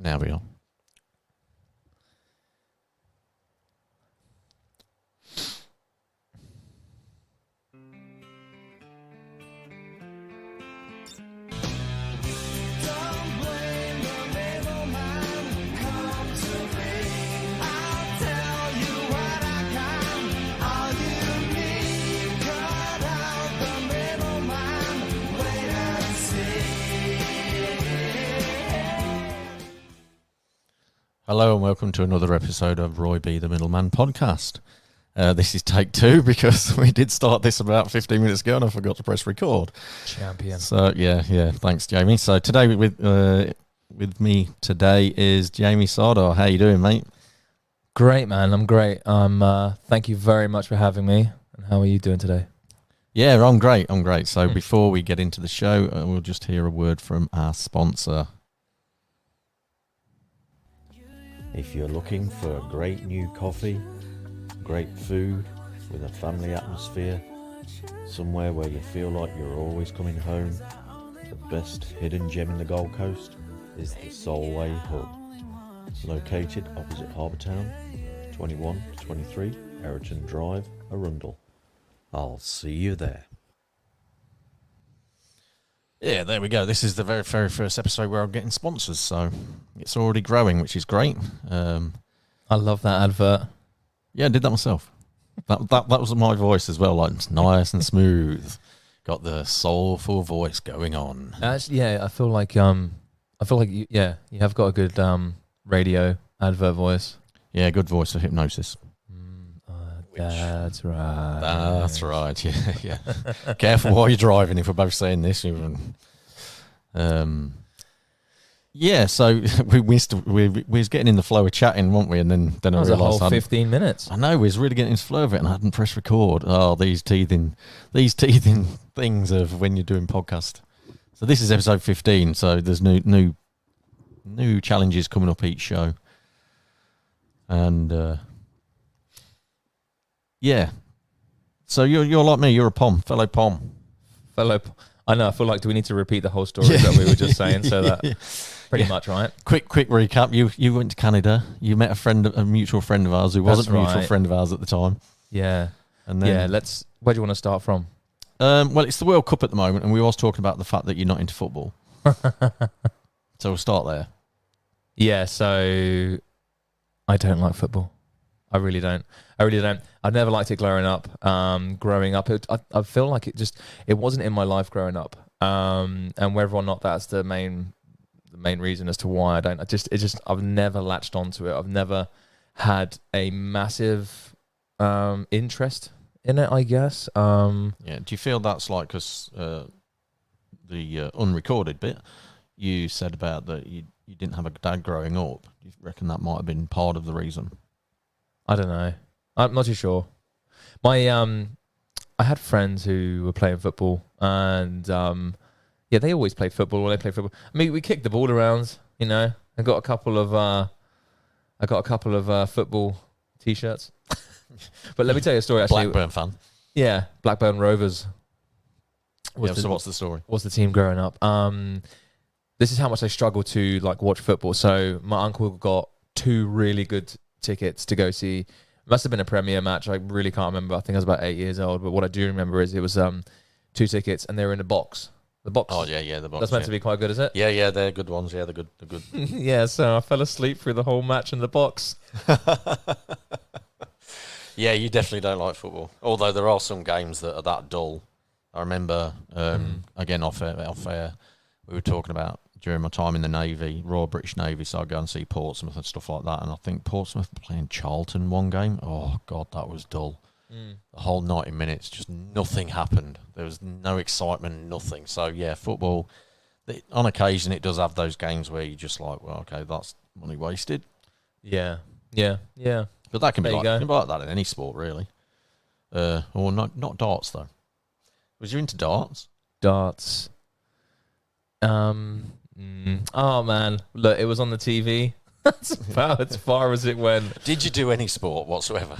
Now we are. Hello and welcome to another episode of Roy B. the Middleman podcast. This is take two because we did start this about 15 minutes ago and I forgot to press record. Champion. So yeah. Thanks, Jamie. So today with me today is Jamie Sardar. How you doing, mate? Great, man. I'm great. Thank you very much for having me. And how are you doing today? Yeah, I'm great. So before we get into the show, we'll just hear a word from our sponsor. If you're looking for a great new coffee, great food with a family atmosphere, somewhere where you feel like you're always coming home, the best hidden gem in the Gold Coast is the Solway Hub. Located opposite Harbour Town, 21 to 23 Eriton Drive, Arundel. I'll see you there. Yeah, there we go. This is the very, very first episode where I'm getting sponsors, so it's already growing, which is great. I love that advert. Yeah, I did that myself. That was my voice as well, like it's nice and smooth. Got the soulful voice going on. Actually, yeah, I feel like you have got a good radio advert voice. Yeah, good voice for hypnosis. That's right. That's right. Yeah. Careful while you're driving. If we're both saying this, yeah. So we was getting in the flow of chatting, weren't we? And then I was a realised whole 15 minutes. I know we was really getting into the flow of it, and I hadn't pressed record. Oh, these teething things of when you're doing podcast. So this is episode 15. So there's new challenges coming up each show, and. Yeah. So you're like me, you're a POM, fellow POM. I know, I feel like, do we need to repeat the whole story that we were just saying? So that pretty much, right? Quick recap. You went to Canada, you met a mutual friend of ours who wasn't a mutual friend of ours at the time. Yeah. And then, where do you want to start from? Well, it's the World Cup at the moment, and we was talking about the fact that you're not into football. So we'll start there. Yeah, so I don't like football. I really don't. I've never liked it growing up. I feel like it wasn't in my life growing up. And whether or not that's the main reason as to why I don't. I've never latched onto it. I've never had a massive interest in it, I guess. Yeah. Do you feel that's like, because the unrecorded bit you said about that you didn't have a dad growing up? Do you reckon that might have been part of the reason? I don't know. I'm not too sure. I had friends who were playing football, and they always played football when they played football. I mean, we kicked the ball around, I got a couple of football t-shirts. But let me tell you a story. Actually, Blackburn fan. Yeah, Blackburn Rovers. So what's the story? What's the team growing up? This is how much I struggle to watch football. So my uncle got 2 really good tickets to go see. Must have been a Premier match. I really can't remember. I think I was about 8 years old. But what I do remember is it was 2 tickets, and they were in a box. The box. Oh yeah, the box. That's meant to be quite good, is it? Yeah, they're good ones. Yeah, they're good. Yeah. So I fell asleep through the whole match in the box. Yeah, you definitely don't like football. Although there are some games that are that dull. I remember again off air, we were talking about during my time in the Navy, Royal British Navy, so I'd go and see Portsmouth and stuff like that. And I think Portsmouth were playing Charlton one game. Oh, God, that was dull. The whole 90 minutes, just nothing happened. There was no excitement, nothing. So, yeah, football, on occasion, it does have those games where you're just like, well, okay, that's money wasted. Yeah. But that can be like that in any sport, really. Or not darts, though. Was you into darts? Darts. Oh man, look, it was on the TV. That's about as far as it went. Did you do any sport whatsoever?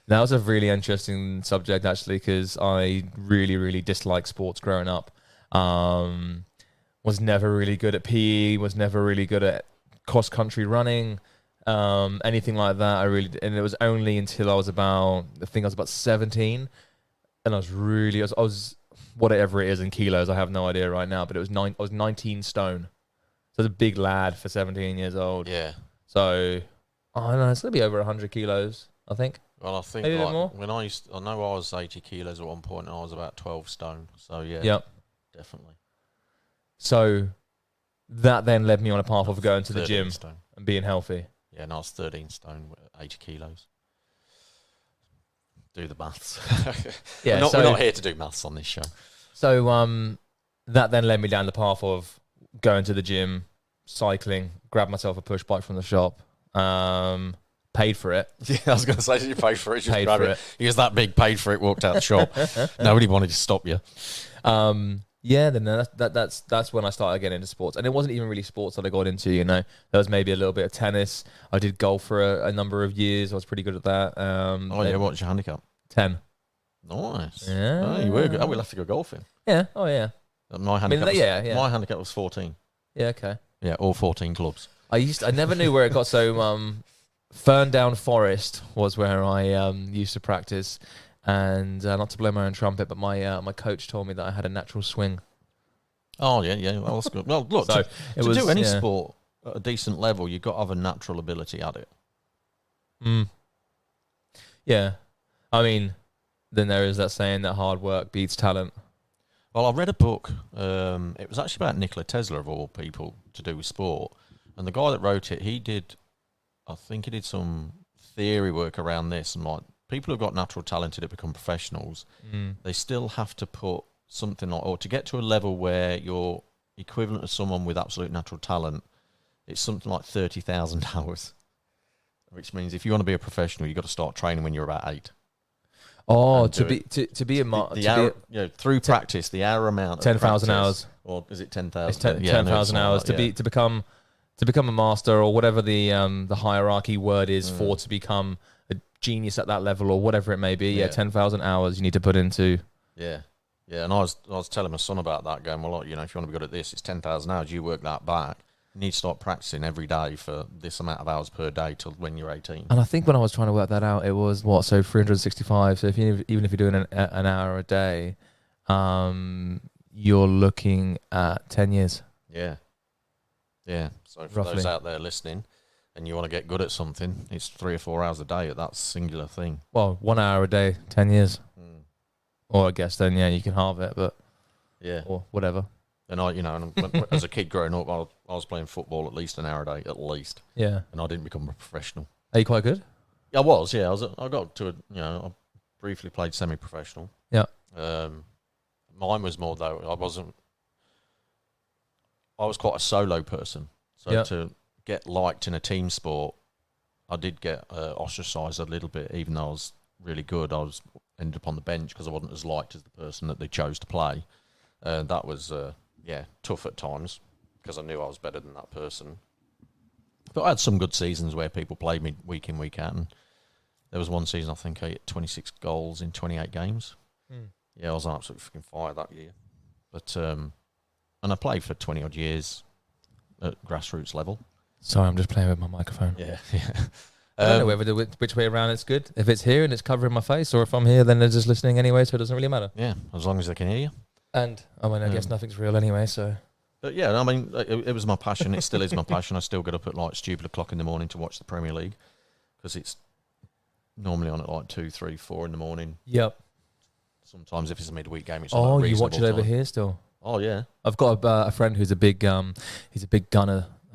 That was a really interesting subject, actually, because I really, really disliked sports growing up. Was never really good at PE, was never really good at cross country running, anything like that. And it was only until I was about 17, and I was whatever it is in kilos, I have no idea right now, but I was 19 stone. So I was a big lad for 17 years old. Yeah. So I don't know, it's gonna be over 100 kilos, I think. Well, I think Maybe a bit more. when I know I was 80 kilos at one point, and I was about 12 stone. So yeah. Yep. Definitely. So that then led me on a path of going to the gym stone. and being healthy. Yeah, and I was 13 stone, 80 kilos. Do the maths. Yeah, we're not here to do maths on this show. So that then led me down the path of going to the gym, cycling, grab myself a push bike from the shop, paid for it. Yeah, I was going to say, did you pay for it? Just paid grab for it. He was that big, paid for it, walked out the shop. Nobody wanted to stop you. Yeah, then that's when I started getting into sports, and it wasn't even really sports that I got into. There was maybe a little bit of tennis. I did golf for a number of years. I was pretty good at that. What's your handicap? 10. Nice. Yeah. Oh, you were good. Oh, we'll have to go golfing. Yeah. Oh, yeah. My handicap. My handicap was 14. Yeah. Okay. Yeah, all 14 clubs. I never knew where it got so. Ferndown Forest was where I used to practice. And not to blow my own trumpet, but my coach told me that I had a natural swing. Oh, yeah. Well, that's good. Well, look, so to do any sport at a decent level, you've got to have a natural ability at it. Yeah. I mean, then there is that saying that hard work beats talent. Well, I read a book. It was actually about Nikola Tesla, of all people, to do with sport. And the guy that wrote it, I think he did some theory work around this, and like, people who've got natural talent to become professionals, they still have to put something or to get to a level where you're equivalent to someone with absolute natural talent, it's something like 30,000 hours, which means if you want to be a professional, you've got to start training when you're about 8. Oh, to be a through practice, the hour amount 10,000 hours, or is it 10,000? It's 10,000 hours to become a master, or whatever the hierarchy word is for to become a genius at that level, or whatever it may be. Yeah, 10,000 hours you need to put into. Yeah. And I was telling my son about that, going, well, if you want to be good at this, it's 10,000 hours. You work that back. You need to start practicing every day for this amount of hours per day till when you're 18. And I think when I was trying to work that out, it was 365. So even if you're doing an hour a day, you're looking at 10 years. Yeah. So for those out there listening, and you want to get good at something, it's 3 or 4 hours a day at that singular thing. Well, 1 hour a day, 10 years. Or I guess then, you can halve it, but or whatever. And as a kid growing up, I was playing football at least an hour a day, at least. Yeah. And I didn't become a professional. Are you quite good? I was, yeah. I got to I briefly played semi-professional. Yeah. Mine was more though. I was quite a solo person, so to get liked in a team sport, I did get ostracised a little bit. Even though I was really good, ended up on the bench because I wasn't as liked as the person that they chose to play. That was tough at times because I knew I was better than that person. But I had some good seasons where people played me week in, week out. And there was one season I think I hit 26 goals in 28 games. Yeah, I was on absolute fucking fire that year. But and I played for 20 odd years at grassroots level. Sorry, I'm just playing with my microphone. Yeah. I don't know whether which way around it's good. If it's here and it's covering my face, or if I'm here, then they're just listening anyway, so it doesn't really matter. Yeah, as long as they can hear you. And I guess nothing's real anyway, so. But yeah, it was my passion. It still is my passion. I still get up at like stupid o'clock in the morning to watch the Premier League because it's normally on at like 2, 3, 4 in the morning. Yep. Sometimes if it's a midweek game, it's you watch it over here still? Oh yeah. I've got a friend who's a big gunner.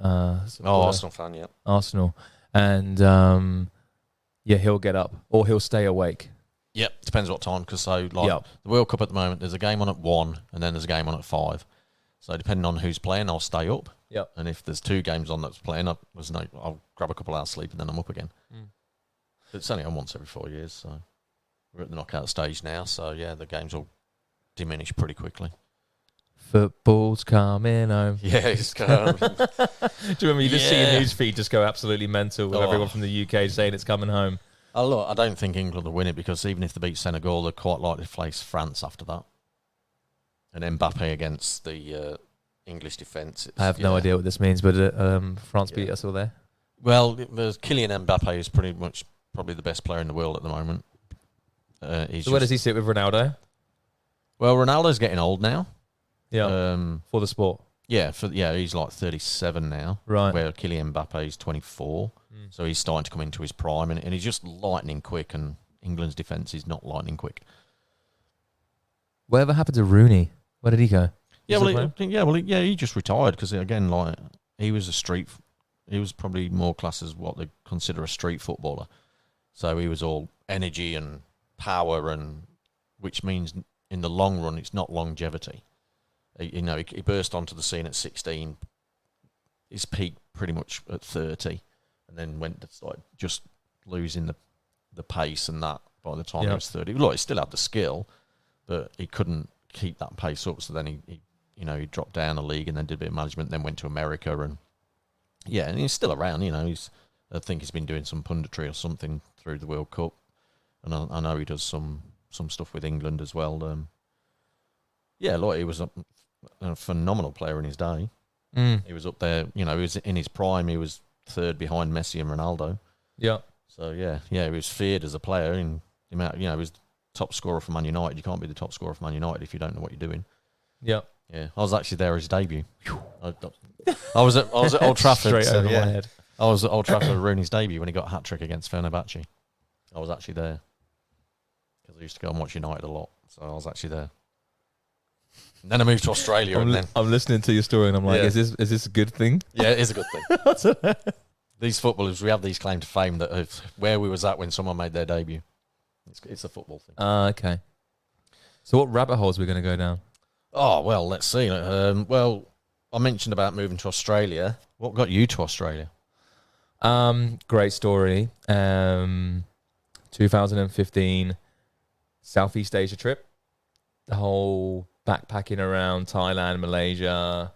Arsenal fan, yeah. Arsenal, and he'll get up or he'll stay awake. Yep, depends what time. Because the World Cup at the moment, there's a game on at 1, and then there's a game on at 5. So depending on who's playing, I'll stay up. Yep. And if there's 2 games on that's playing, I'll grab a couple hours sleep and then I'm up again. But it's only on once every 4 years, so we're at the knockout stage now. So yeah, the games will diminish pretty quickly. Football's coming home. Yeah, it's coming. Do you remember you just see a news feed just go absolutely mental with everyone from the UK saying it's coming home? Oh, look, I don't think England will win it because even if they beat Senegal, they're quite likely to face France after that. And Mbappe against the English defence. I have no idea what this means, but France beat us all there. Well, there's Kylian Mbappe is pretty much probably the best player in the world at the moment. So where does he sit with Ronaldo? Well, Ronaldo's getting old now. Yeah, for the sport. Yeah, he's like 37 now. Right. Where Kylian Mbappe is 24. So he's starting to come into his prime, and he's just lightning quick, and England's defence is not lightning quick. Whatever happened to Rooney? Where did he go? He just retired because, again, like, he was he was probably more classed as what they consider a street footballer. So he was all energy and power, and which means in the long run it's not longevity. He burst onto the scene at 16. His peak pretty much at 30, and then went to started just losing the pace and that by the time he was 30. Look, he still had the skill, but he couldn't keep that pace up. So then he dropped down a league and then did a bit of management, then went to America, and he's still around. I think he's been doing some punditry or something through the World Cup, and I know he does some stuff with England as well. He was a phenomenal player in his day. He was up there. He was in his prime. He was third behind Messi and Ronaldo. Yeah. So he was feared as a player. In the amount, he was top scorer for Man United. You can't be the top scorer for Man United if you don't know what you're doing. Yeah. Yeah. I was actually there at his debut. I was at Old Trafford. Straight over my head. I was at Old Trafford at Rooney's debut when he got a hat trick against Fenerbahce. I was actually there because I used to go and watch United a lot. So I was actually there. And then I moved to Australia. I'm listening to your story and I'm like, is this a good thing? Yeah, it is a good thing. These footballers, we have these claim to fame that where we was at when someone made their debut. It's a football thing. Okay. So what rabbit holes are we going to go down? Oh, well, let's see. Well, I mentioned about moving to Australia. What got you to Australia? Great story. 2015 Southeast Asia trip. The whole backpacking around Thailand, Malaysia,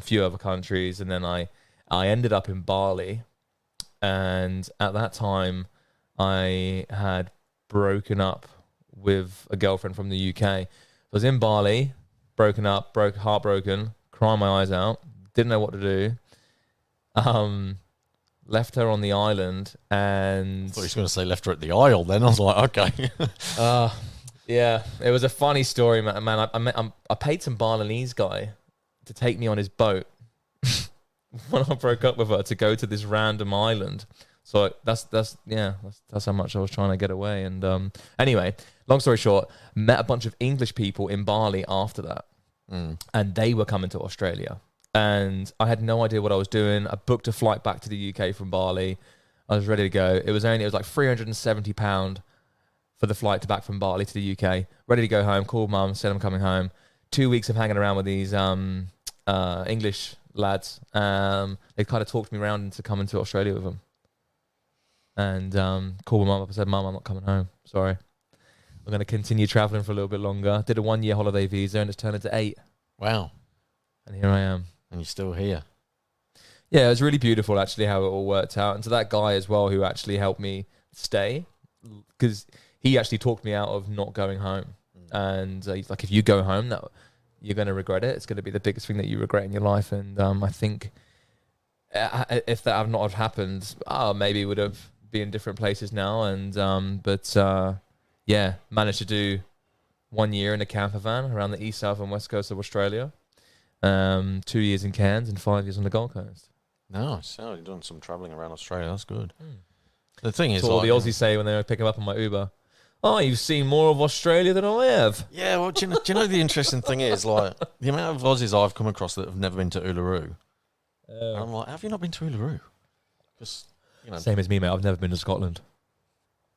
few other countries, and then I ended up in Bali. And at that time, I had broken up with a girlfriend from the UK. I was in Bali, heartbroken, crying my eyes out, didn't know what to do. Left her on the island, and I thought he was going to say left her at the aisle. Then I was like, okay. Yeah, it was a funny story, man. I paid some Balinese guy to take me on his boat when I broke up with her to go to this random island. So that's how much I was trying to get away. And anyway, long story short, met a bunch of English people in Bali after that, and they were coming to Australia. And I had no idea what I was doing. I booked a flight back to the UK from Bali. I was ready to go. It was like £370 for the flight back from Bali to the UK. Ready to go home. Called mum, said I'm coming home. 2 weeks of hanging around with these English lads. They kind of talked me around into coming to Australia with them. And called my mum up and said, Mum, I'm not coming home. Sorry. I'm going to continue travelling for a little bit longer. Did a 1 year holiday visa and it's turned into 8. Wow. And here I am. And you're still here. Yeah, it was really beautiful actually how it all worked out. And to that guy as well who actually helped me stay, because he actually talked me out of not going home. And he's like, if you go home, you're going to regret it. It's going to be the biggest thing that you regret in your life. And I think if that had not happened, maybe would have been in different places now. And managed to do 1 year in a camper van around the east, south, and west coast of Australia. 2 years in Cairns and 5 years on the Gold Coast. Nice. So you've done some travelling around Australia. That's good. The thing is, that's what all the Aussies say when they pick them up on my Uber. Oh, you've seen more of Australia than I have. Yeah, well, do you know the interesting thing is, like, the amount of Aussies I've come across that have never been to Uluru. And I'm like, have you not been to Uluru? Because, same as me, mate. I've never been to Scotland.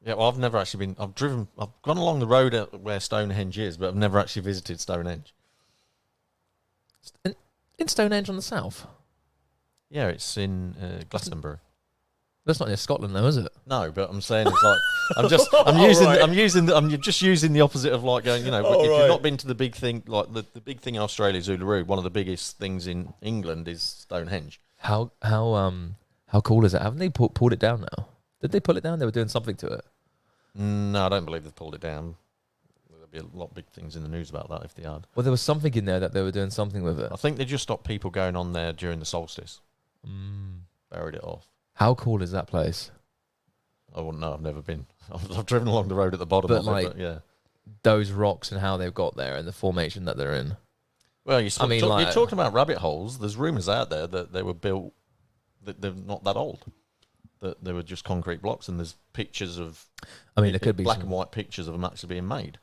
Yeah, well, I've never actually been. I've gone along the road where Stonehenge is, but I've never actually visited Stonehenge. In Stonehenge on the south? Yeah, it's in Glastonbury. That's not near Scotland, though, is it? No, but I'm saying it's like I'm just using the opposite of like going. If you've not been to the big thing, like the big thing in Australia is Uluru. One of the biggest things in England is Stonehenge. How cool is it? Haven't they pulled it down now? Did they pull it down? They were doing something to it. No, I don't believe they've pulled it down. be a lot of big things in the news about that if they had. Well, there was something in there that they were doing something with it. I think they just stopped people going on there during the solstice. Buried it off. How cool is that place? I wouldn't know. I've never been. I've driven along the road at the bottom But of like, it, but yeah. Those rocks and how they've got there and the formation that they're in. Well, you're like, talking about rabbit holes. There's rumours out there that they were built, that they're not that old. That they were just concrete blocks, and there's pictures of... there could be black and white pictures of them actually being made.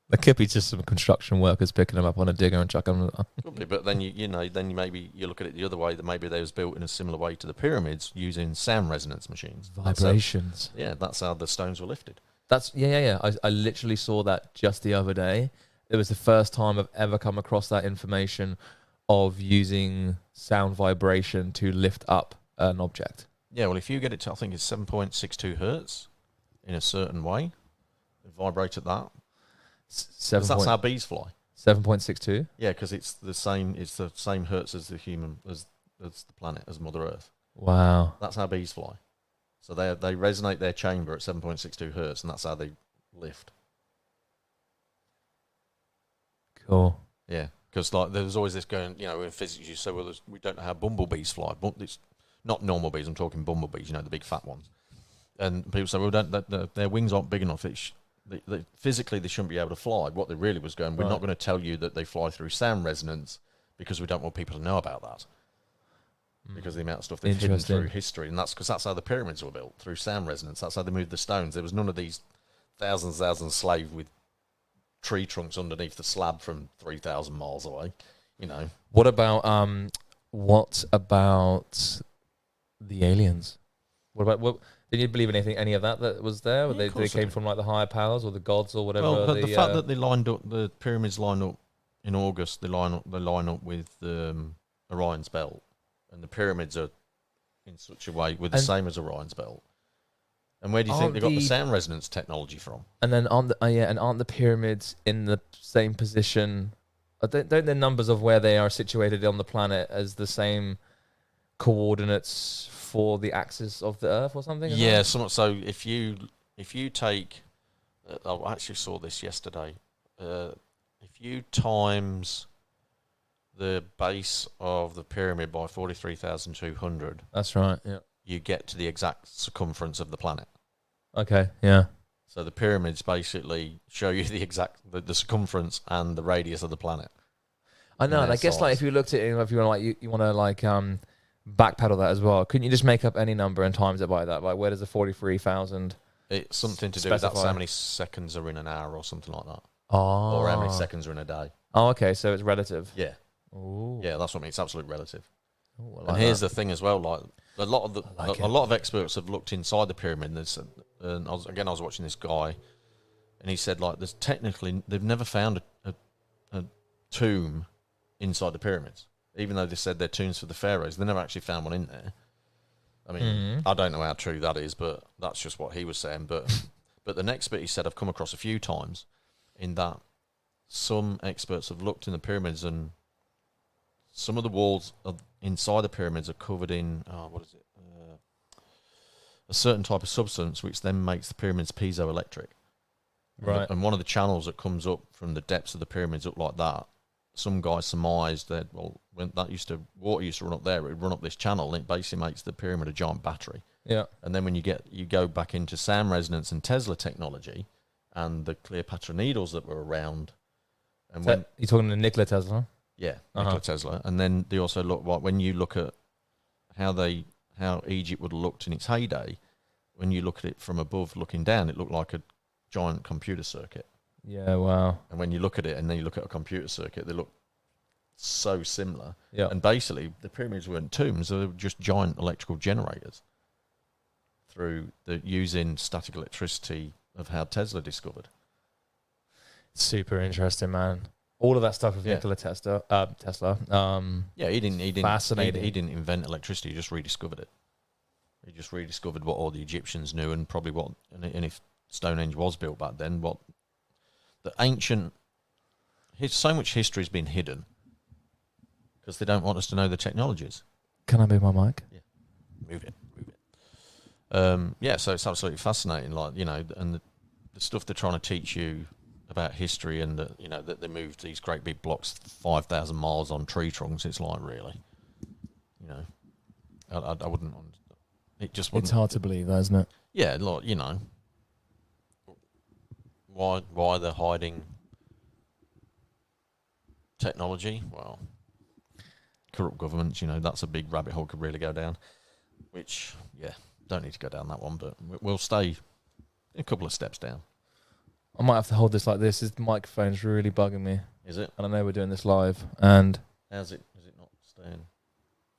There could be just some construction workers picking them up on a digger and chucking them. Probably, but then you maybe you look at it the other way, that maybe they was built in a similar way to the pyramids using sound resonance machines. Vibrations. That's how the stones were lifted. Yeah. I literally saw that just the other day. It was the first time I've ever come across that information of using sound vibration to lift up an object. Yeah, well, if you get it to, I think it's 7.62 hertz in a certain way, vibrate at that. That's how bees fly. 7.62. Yeah, because it's the same hertz as the human as the planet, as Mother Earth. Wow. That's how bees fly. So they resonate their chamber at 7.62 hertz, and that's how they lift. Cool. Yeah, because like there's always this going, in physics you say, well, we don't know how bumblebees fly. It's not normal bees. I'm talking bumblebees. The big fat ones. And people say, well, their wings aren't big enough. Physically, they shouldn't be able to fly. What they really was going, we're not going to tell you that they fly through sound resonance because we don't want people to know about that. Because of the amount of stuff they've hidden through history. And that's how the pyramids were built, through sound resonance. That's how they moved the stones. There was none of these thousands slaves with tree trunks underneath the slab from 3,000 miles away. What about the aliens? What did you believe in any of that was there? Yeah, they came from like the higher powers or the gods or whatever? Well, the fact that they lined up, the pyramids line up in August, they line up with Orion's belt, and the pyramids are in such a way with the same as Orion's belt. And where do you think they got the sound resonance technology from? And then aren't the pyramids in the same position? Don't the numbers of where they are situated on the planet as the same coordinates for the axis of the Earth or something? Yeah, so if you take, I actually saw this yesterday. If you times the base of the pyramid by 43,200, that's right. Yeah, you get to the exact circumference of the planet. Okay. Yeah. So the pyramids basically show you the exact the circumference and the radius of the planet. I know, and I guess like if you looked at it, if you want you want to backpedal that as well, couldn't you just make up any number and times it by that? Like, where does the 43,000? It's something to do with that's how many seconds are in an hour or something like that. Oh. Or how many seconds are in a day. Oh, okay, so it's relative. Yeah. Ooh. Yeah, that's what I mean. It's absolutely relative. Ooh, and here's the thing as well, like a lot of experts have looked inside the pyramid, and I was watching this guy, and he said like there's technically they've never found a tomb inside the pyramids. Even though they said they're tombs for the pharaohs, they never actually found one in there. I mean, I don't know how true that is, but that's just what he was saying. But the next bit he said I've come across a few times, in that some experts have looked in the pyramids and some of the walls inside the pyramids are covered in a certain type of substance, which then makes the pyramids piezoelectric. Right. And one of the channels that comes up from the depths of the pyramids up like that, some guys surmised that, well, when water used to run up there, it would run up this channel, and it basically makes the pyramid a giant battery. Yeah. And then when you go back into sound resonance and Tesla technology and the Cleopatra needles that were around, and when you're talking to Nikola Tesla? Yeah, Nikola Tesla. And then they also look when you look at how Egypt would have looked in its heyday, when you look at it from above looking down, it looked like a giant computer circuit. Yeah, wow. And when you look at it and then you look at a computer circuit, they look so similar. Yeah. And basically, the pyramids weren't tombs, they were just giant electrical generators through using static electricity of how Tesla discovered. Super interesting, man. All of that stuff with Nikola Tesla. Yeah, he didn't fascinating. He didn't invent electricity, he just rediscovered it. He just rediscovered what all the Egyptians knew, and probably and if Stonehenge was built back then, what the ancient... So much history has been hidden because they don't want us to know the technologies. Can I move my mic? Yeah. Move it. So it's absolutely fascinating, and the stuff they're trying to teach you about history and that that they moved these great big blocks 5,000 miles on tree trunks. It's like really, I wouldn't. It just wouldn't. It's hard to believe, though, isn't it? Yeah, like why they're hiding technology? Well, corrupt governments. That's a big rabbit hole could really go down. Which, yeah, don't need to go down that one, but we'll stay a couple of steps down. I might have to hold this like this. This microphone's really bugging me. Is it? And I know we're doing this live. And how's it? Is it not staying?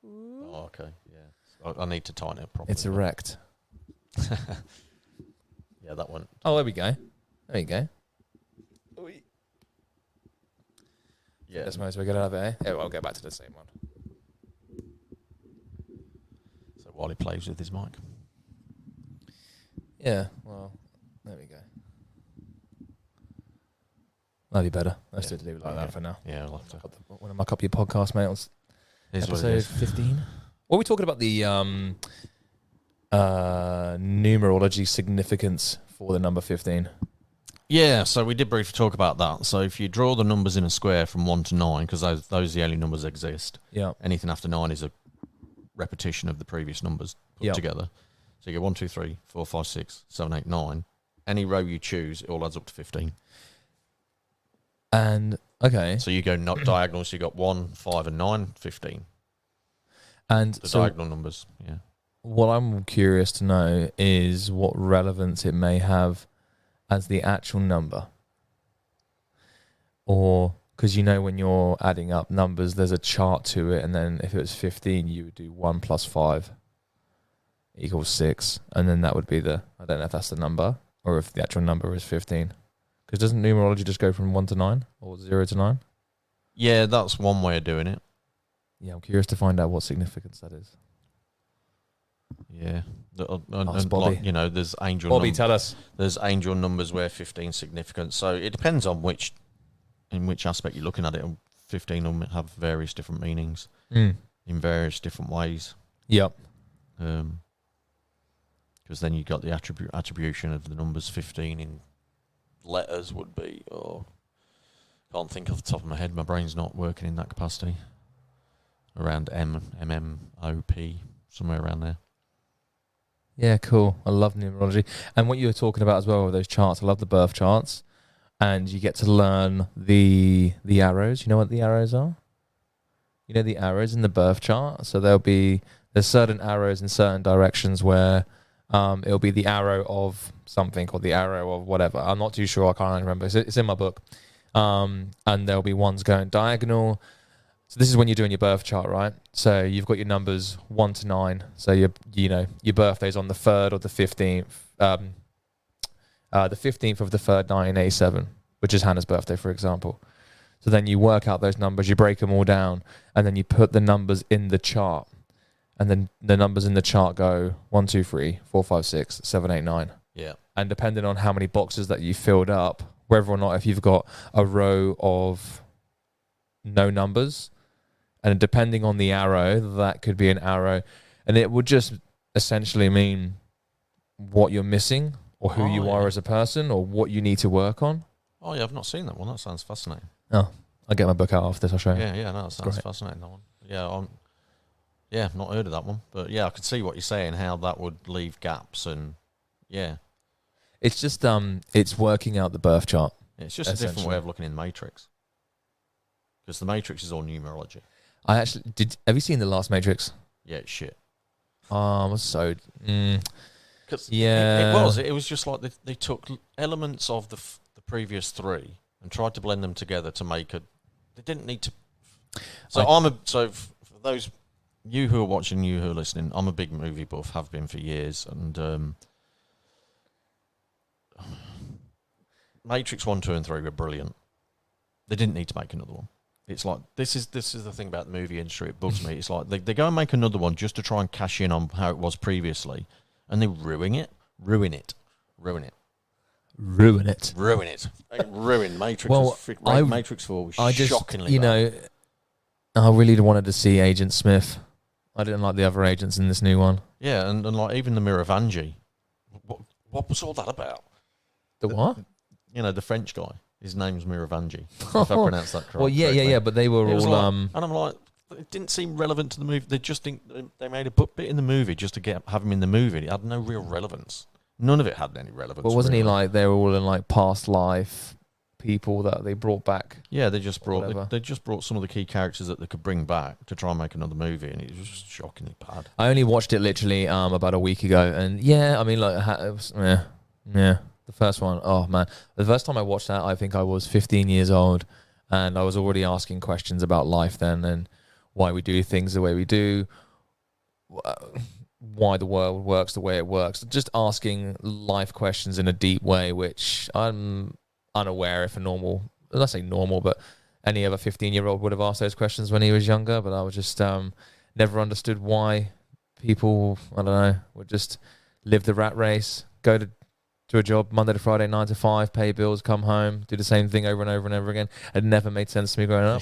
Oh, okay. Yeah, I need to tighten it properly. It's erect. Yeah, that one. Oh, there we go. There you go. Yeah, That's most we get out of it, eh? Yeah, I'll go back to the same one. So while he plays with his mic. Yeah, well, there we go. That'd be better. Let's leave it like that for now. Yeah, I'll have to. Want to muck up your podcast, mate? On Here's what it episode is. 15. What are we talking about? The numerology significance for the number 15. Yeah, so we did briefly talk about that. So if you draw the numbers in a square from 1 to 9, because those are the only numbers that exist. Yeah. Anything after 9 is a repetition of the previous numbers put together. So you get 1, 2, 3, 4, 5, 6, 7, 8, 9. Any row you choose, it all adds up to 15. And, okay. So you go not diagonal, so you got 1, 5, and 9, 15. And The so diagonal numbers, yeah. what I'm curious to know is what relevance it may have as the actual number. Or, because when you're adding up numbers, there's a chart to it, and then if it was 15, you would do 1 plus 5 equals 6, and then that would be I don't know if that's the number, or if the actual number is 15. Because doesn't numerology just go from 1 to 9, or 0 to 9? Yeah, that's one way of doing it. Yeah, I'm curious to find out what significance that is. Yeah. Ask Bobby. Like, there's angel Bobby, tell us. There's angel numbers where 15 is significant. So it depends on in which aspect you're looking at it. 15 will have various different meanings in various different ways. Yep. Because then you got the attribution of the numbers 15 in letters would be, can't think off the top of my head. My brain's not working in that capacity. Around MMOP, somewhere around there. Yeah, cool. I love numerology. And what you were talking about as well with those charts, I love the birth charts. And you get to learn the arrows. You know what the arrows are? You know the arrows in the birth chart? So there's certain arrows in certain directions where it'll be the arrow of something or the arrow of whatever. I'm not too sure. I can't remember. It's in my book. And there'll be ones going diagonal. So this is when you're doing your birth chart, right? So you've got your numbers 1 to 9. So your birthday's on the 3rd or the 15th. The 15th of the 3rd, 1987, which is Hannah's birthday, for example. So then you work out those numbers, you break them all down, and then you put the numbers in the chart. And then the numbers in the chart go 1, 2, 3, 4, 5, 6, 7, 8, 9. Yeah. And depending on how many boxes that you filled up, whether or not if you've got a row of no numbers, and depending on the arrow, that could be an arrow. And it would just essentially mean what you're missing or who you are as a person or what you need to work on. Oh, yeah, I've not seen that one. That sounds fascinating. Oh, I'll get my book out after this. I'll show you. Yeah, no, that sounds fascinating, that one. Yeah, I've not heard of that one. But, yeah, I can see what you're saying, how that would leave gaps and, yeah. It's just, it's working out the birth chart. It's just a different way of looking in the Matrix. Because the Matrix is all numerology. Have you seen the last Matrix? Yeah, it's shit. Oh, so. Cause yeah. It was just like they took elements of the previous three and tried to blend them together to make a. They didn't need to. So for those you who are watching, you who are listening, I'm a big movie buff, have been for years, and Matrix 1, 2, and 3 were brilliant. They didn't need to make another one. It's like this is the thing about the movie industry. It bugs me. It's like they go and make another one just to try and cash in on how it was previously, and they ruin it. Ruin Matrix. Well, Matrix 4 was shockingly bad. I really wanted to see Agent Smith. I didn't like the other agents in this new one. Yeah, and like even the Mirror Vanjie. What was all that about? The what? The French guy. His name's Miravanji, if I pronounce that correctly. Well, yeah. But they were all. And I'm like, it didn't seem relevant to the movie. They made a bit in the movie just to have him in the movie. It had no real relevance. None of it had any relevance. But wasn't really. he like they were all in like past life people that they brought back? Yeah, they just brought some of the key characters that they could bring back to try and make another movie, and it was just shockingly bad. I only watched it literally about a week ago, and yeah, I mean like it was, yeah. The first one, oh man, the first time I watched that, I think I was 15 years old, and I was already asking questions about life then, and why we do things the way we do, why the world works the way it works. Just asking life questions in a deep way, which I'm unaware if let's say normal, but any other 15-year-old would have asked those questions when he was younger. But I was just never understood why people, I don't know, would just live the rat race, go to a job Monday to Friday, 9 to 5, pay bills, come home, do the same thing over and over and over again. It never made sense to me growing up.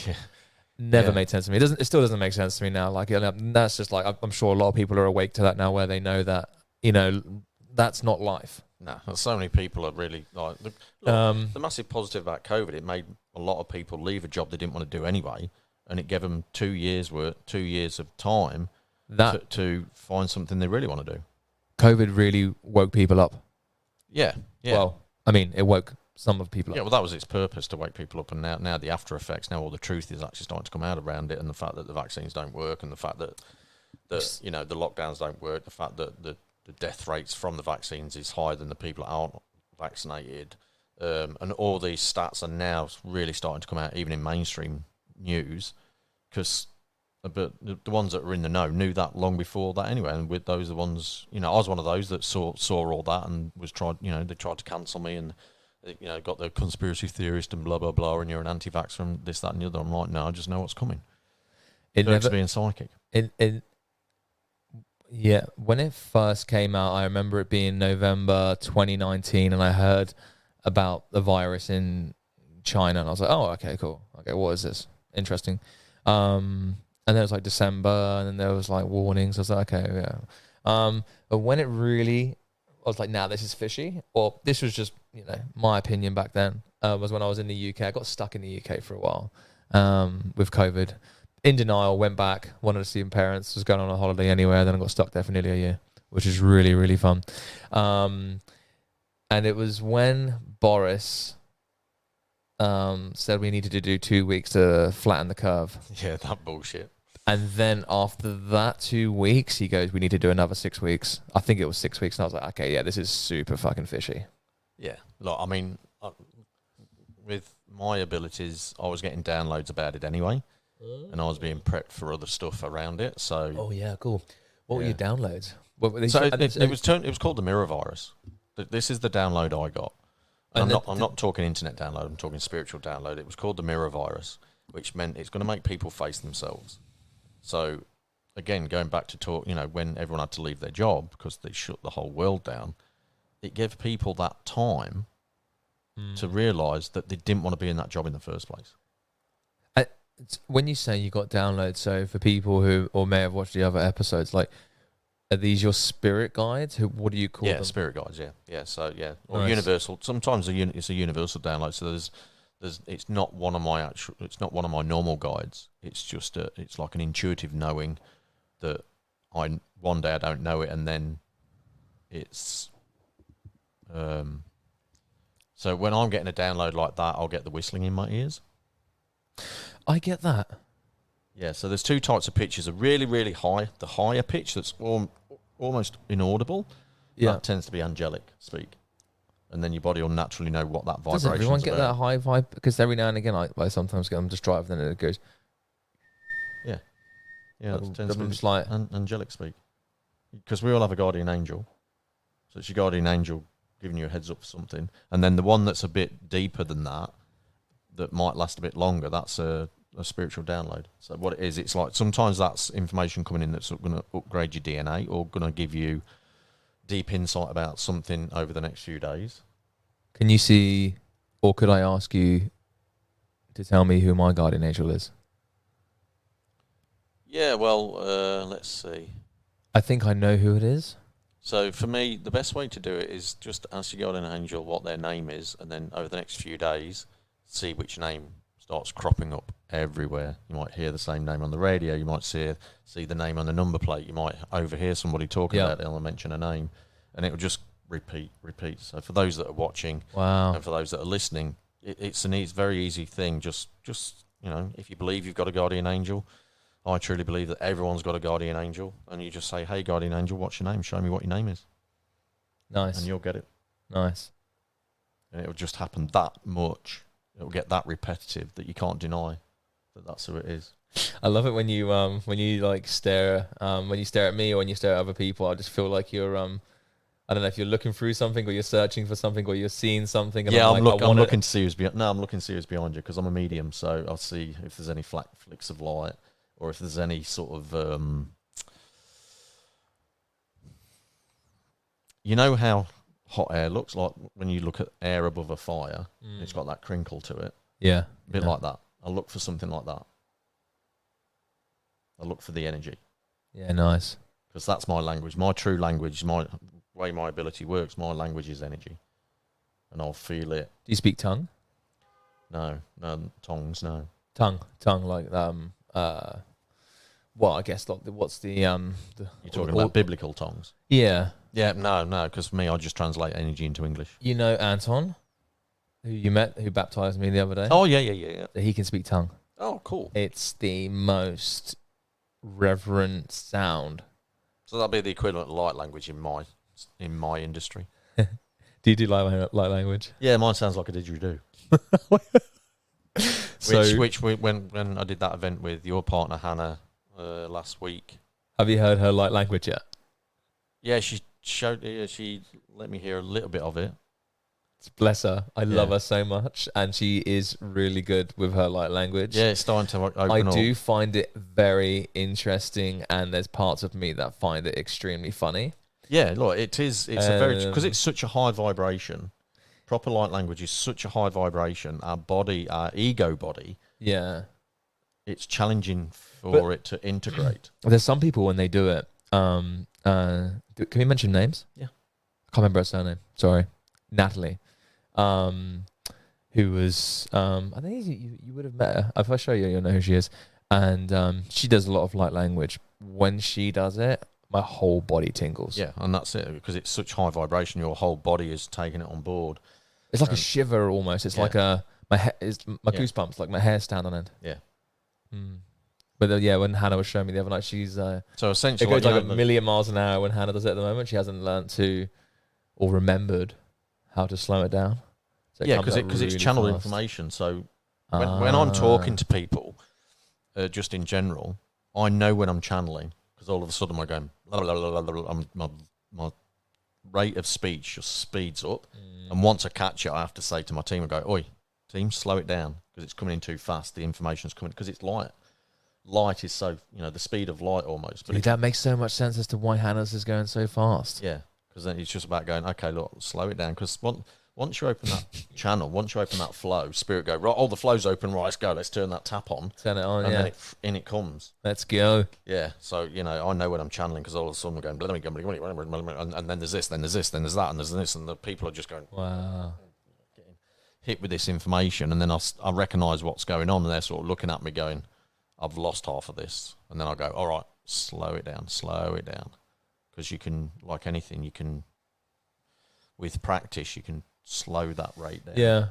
Never made sense to me. It still doesn't make sense to me now. Like that's just like I'm sure a lot of people are awake to that now, where they know that that's not life. No, so many people are really like the massive positive about COVID. It made a lot of people leave a job they didn't want to do anyway, and it gave them 2 years of time to find something they really want to do. COVID really woke people up. Yeah. Well, I mean, it woke some of people up. Yeah, well, that was its purpose, to wake people up, and now the after effects, now all the truth is actually starting to come out around it, and the fact that the vaccines don't work, and the fact that the lockdowns don't work, the fact that the death rates from the vaccines is higher than the people that aren't vaccinated, and all these stats are now really starting to come out, even in mainstream news, because but the ones that were in the know knew that long before that anyway, and with those the ones, I was one of those that saw all that and they tried to cancel me, and got the conspiracy theorist and blah blah blah, and you're an anti-vaxxer and this, that, and the other. I'm like, no, I just know what's coming. It never being psychic. Yeah, when it first came out, I remember it being November 2019, and I heard about the virus in China, and I was like, oh, okay, cool. Okay, what is this? Interesting. And then it was like December, and then there was like warnings. I was like, okay, yeah. But when it really, I was like, nah, this is fishy. Or this was just, my opinion back then, was when I was in the UK. I got stuck in the UK for a while with COVID. In denial, went back, wanted to see my parents, was going on a holiday anywhere, then I got stuck there for nearly a year, which is really, really fun. And it was when Boris said we needed to do 2 weeks to flatten the curve. Yeah, that bullshit. And then after that 2 weeks, he goes, we need to do another 6 weeks. I think it was 6 weeks. And I was like, okay, yeah, this is super fucking fishy. Yeah. Look, I mean, with my abilities, I was getting downloads about it anyway. And I was being prepped for other stuff around it. So. Oh, yeah, cool. What were your downloads? It was called the mirror virus. This is the download I got. I'm not talking internet download, I'm talking spiritual download. It was called the mirror virus, which meant it's going to make people face themselves. So, again, going back to talk, when everyone had to leave their job because they shut the whole world down, it gave people that time to realise that they didn't want to be in that job in the first place. When you say you got downloads, so for people who or may have watched the other episodes, like, are these your spirit guides? What do you call them? Yeah, spirit guides, yeah. So, yeah. Or nice. Universal. Sometimes it's a universal download, so it's not one of my normal guides. It's just it's like an intuitive knowing that one day I don't know it, and then it's so when I'm getting a download like that, I'll get the whistling in my ears. I get that. Yeah, so there's two types of pitches. A really, really high, the higher pitch that's almost inaudible. Yeah, that tends to be angelic speak, and then your body will naturally know what that vibration is. Does everyone get that high vibe? Because every now and again, I sometimes I'm just driving and it goes. Yeah, that tends to be just like angelic speak, because we all have a guardian angel, so it's your guardian angel giving you a heads up for something, and then the one that's a bit deeper than that might last a bit longer. That's a spiritual download. So what it is, it's like sometimes that's information coming in that's going to upgrade your DNA or going to give you deep insight about something over the next few days. Can you see, or could I ask you to tell me who my guardian angel is? Yeah, well, let's see. I think I know who it is. So for me, the best way to do it is just ask your guardian angel what their name is, and then over the next few days, see which name starts cropping up everywhere. You might hear the same name on the radio. You might see the name on the number plate. You might overhear somebody talking about it, and they'll mention a name, and it will just repeat. So for those that are watching, and for those that are listening, it's very easy thing. Just if you believe you've got a guardian angel, I truly believe that everyone's got a guardian angel, and you just say, "Hey, guardian angel, what's your name? Show me what your name is." Nice, and you'll get it. Nice, and it will just happen that much. It'll get that repetitive that you can't deny that that's who it is. I love it when you like stare when you stare at me or when you stare at other people. I just feel like you're I don't know if you're looking through something or you're searching for something or you're seeing something. And I'm looking to see who's behind. No, I'm looking to see who's behind you because I'm a medium, so I'll see if there's any flicks of light or if there's any sort of you know how hot air looks like when you look at air above a fire. It's got that crinkle to it. Yeah. A bit like that. I look for something like that. I look for the energy. Yeah, nice. Because that's my language. My true language, my way my ability works, my language is energy. And I'll feel it. Do you speak tongue? No, tongues, no. Tongue, like well, I guess like what's the You're talking about biblical tongues? Yeah. Yeah, no, because for me, I just translate energy into English. You know Anton, who you met, who baptized me the other day? Oh, yeah. He can speak tongue. Oh, cool. It's the most reverent sound. So that'll be the equivalent of light language in my industry. Do you do light language? Yeah, mine sounds like a didgeridoo. Which when I did that event with your partner Hannah last week. Have you heard her light language yet? Yeah, she let me hear a little bit of it. Bless her. I love her so much, and she is really good with her light language. Yeah, it's starting to open up. I do find it very interesting, and there's parts of me that find it extremely funny. Yeah, look, it is. It's a very because it's such a high vibration. Proper light language is such a high vibration. Our body, our ego body. Yeah, it's challenging for it to integrate. There's some people when they do it. Can we mention names? Yeah, I can't remember her surname. Sorry, Natalie. Who was I think you would have met her. If I show you, you'll know who she is. And she does a lot of light language. When she does it, my whole body tingles. Yeah, and that's it because it's such high vibration. Your whole body is taking it on board. It's like a shiver almost. It's like my goosebumps, like my hair stand on end. Yeah. But when Hannah was showing me the other night, she's so essentially it goes like a million miles an hour when Hannah does it at the moment. She hasn't learnt to or remembered how to slow it down. So because it's channeled information. So when I'm talking to people, just in general, I know when I'm channeling because all of a sudden I'm going, blah, blah, blah, blah, blah, my rate of speech just speeds up. And once I catch it, I have to say to my team, I go, "Oi, team, slow it down because it's coming in too fast. The information's coming because it's light. Light is so the speed of light almost." But that makes so much sense as to why Hannah's is going so fast. Yeah, because then it's just about going, okay, look, slow it down because once you open that channel, once you open that flow, spirit go, right, the flow's open, right, let's go, let's turn that tap on. Turn it on, and then in it comes. Let's go. Yeah, so, I know when I'm channeling because all of a sudden we're going, blah, blah, blah, blah, and then there's this, then there's this, then there's that, and there's this, and the people are just going, wow, getting hit with this information, and then I recognise what's going on, and they're sort of looking at me going, I've lost half of this, and then I go, all right, slow it down, because you can, like anything, with practice, you can slow that rate down. Yeah,